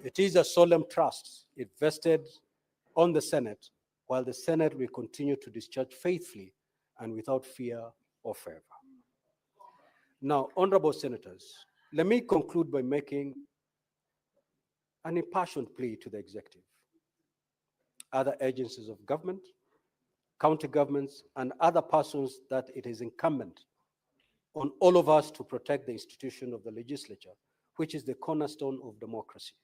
Speaker 2: It is a solemn trust invested on the Senate, while the Senate will continue to discharge faithfully and without fear or favor. Now, honorable senators, let me conclude by making an impassioned plea to the executive, other agencies of government, county governments, and other persons that it is incumbent on all of us to protect the institution of the legislature, which is the cornerstone of democracy.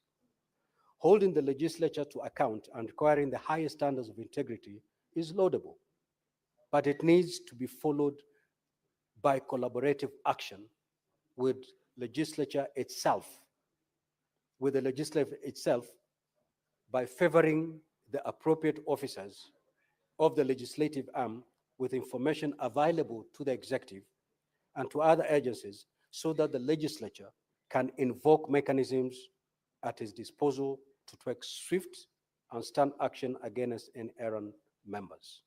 Speaker 2: Holding the legislature to account and requiring the highest standards of integrity is laudable, but it needs to be followed by collaborative action with the legislature itself by favoring the appropriate officers of the legislative arm with information available to the executive and to other agencies so that the legislature can invoke mechanisms at its disposal to take swift and stern action against inerrant members.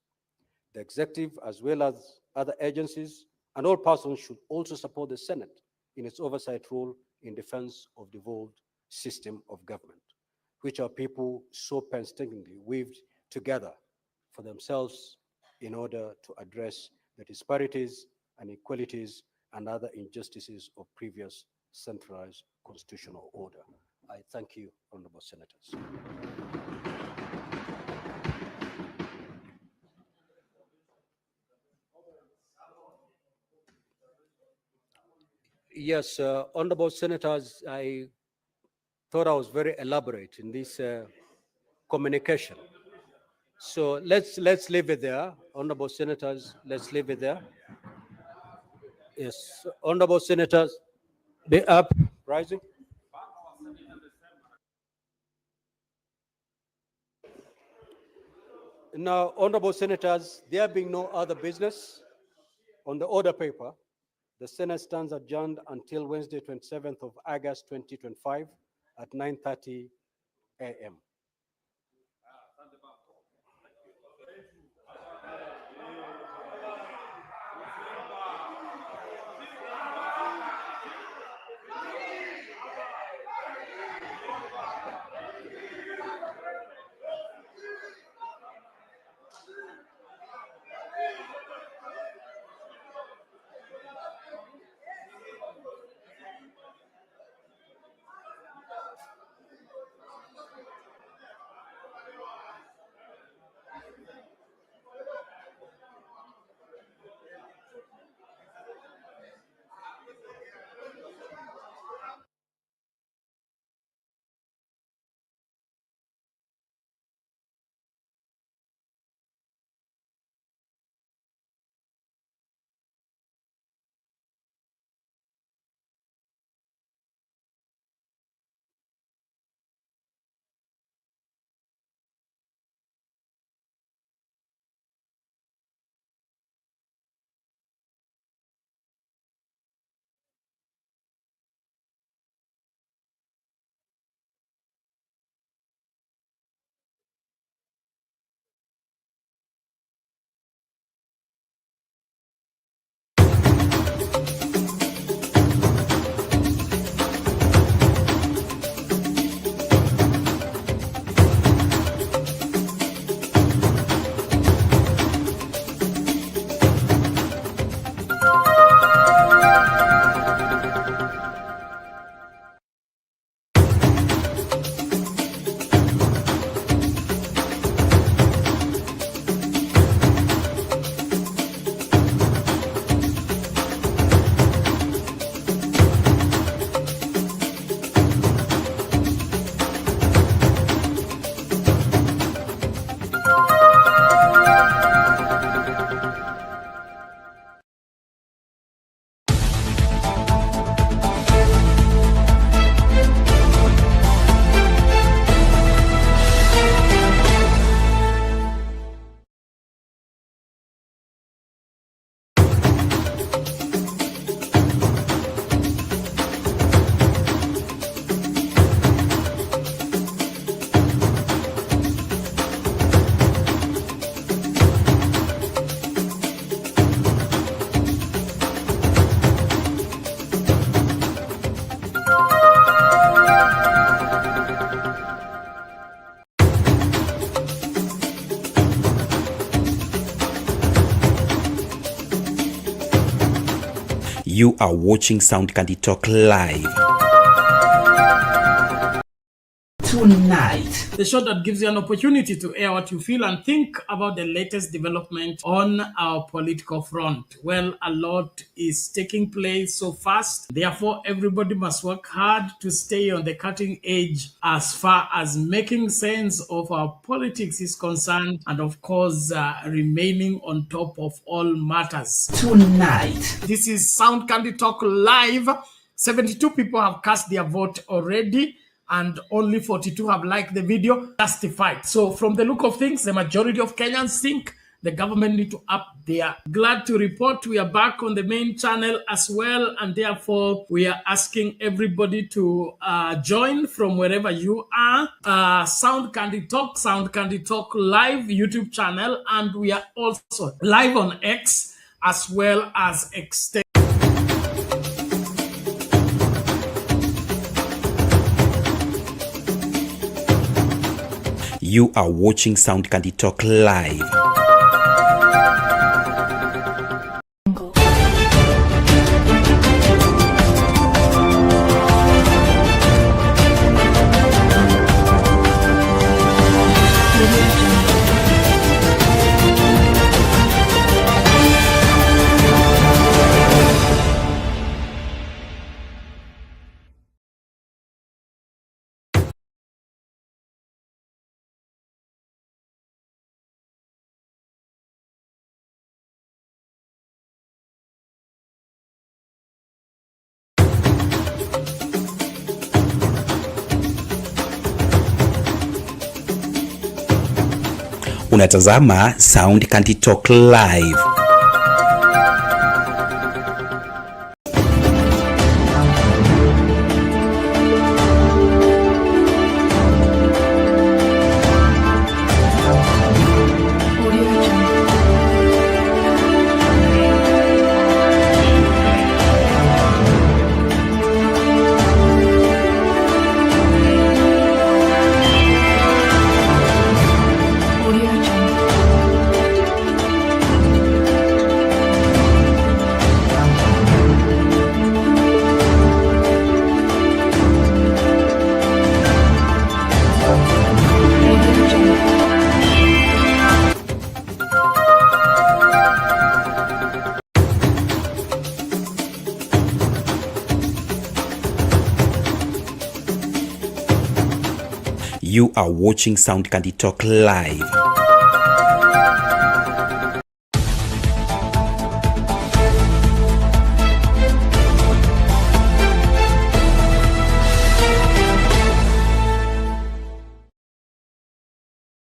Speaker 2: The executive, as well as other agencies and all persons, should also support the Senate in its oversight role in defense of the devolved system of government, which our people so painstakingly weaved together for themselves in order to address the disparities and inequalities and other injustices of previous centralized constitutional order. I thank you, honorable senators. Yes, honorable senators, I thought I was very elaborate in this communication. So let's leave it there, honorable senators. Let's leave it there. Yes, honorable senators, be up, rising. Now, honorable senators, there being no other business on the order paper, the Senate stands adjourned until Wednesday, 27th of August, 2025 at 9:30 a.m.
Speaker 10: You are watching Sound Candy Talk live. Tonight,
Speaker 11: the show that gives you an opportunity to air what you feel and think about the latest development on our political front. Well, a lot is taking place so fast. Therefore, everybody must work hard to stay on the cutting edge as far as making sense of our politics is concerned, and of course, remaining on top of all matters.
Speaker 10: tonight,
Speaker 11: This is Sound Candy Talk Live. 72 people have cast their vote already, and only 42 have liked the video. Justified. So from the look of things, the majority of Kenyans think the government need to up their. Glad to report we are back on the main channel as well, and therefore we are asking everybody to join from wherever you are. Sound Candy Talk Live YouTube channel, and we are also live on X as well as extended.
Speaker 10: you are watching Sound Candy Talk live. Unatazama Sound Candy Talk live. You are watching Sound Candy Talk live.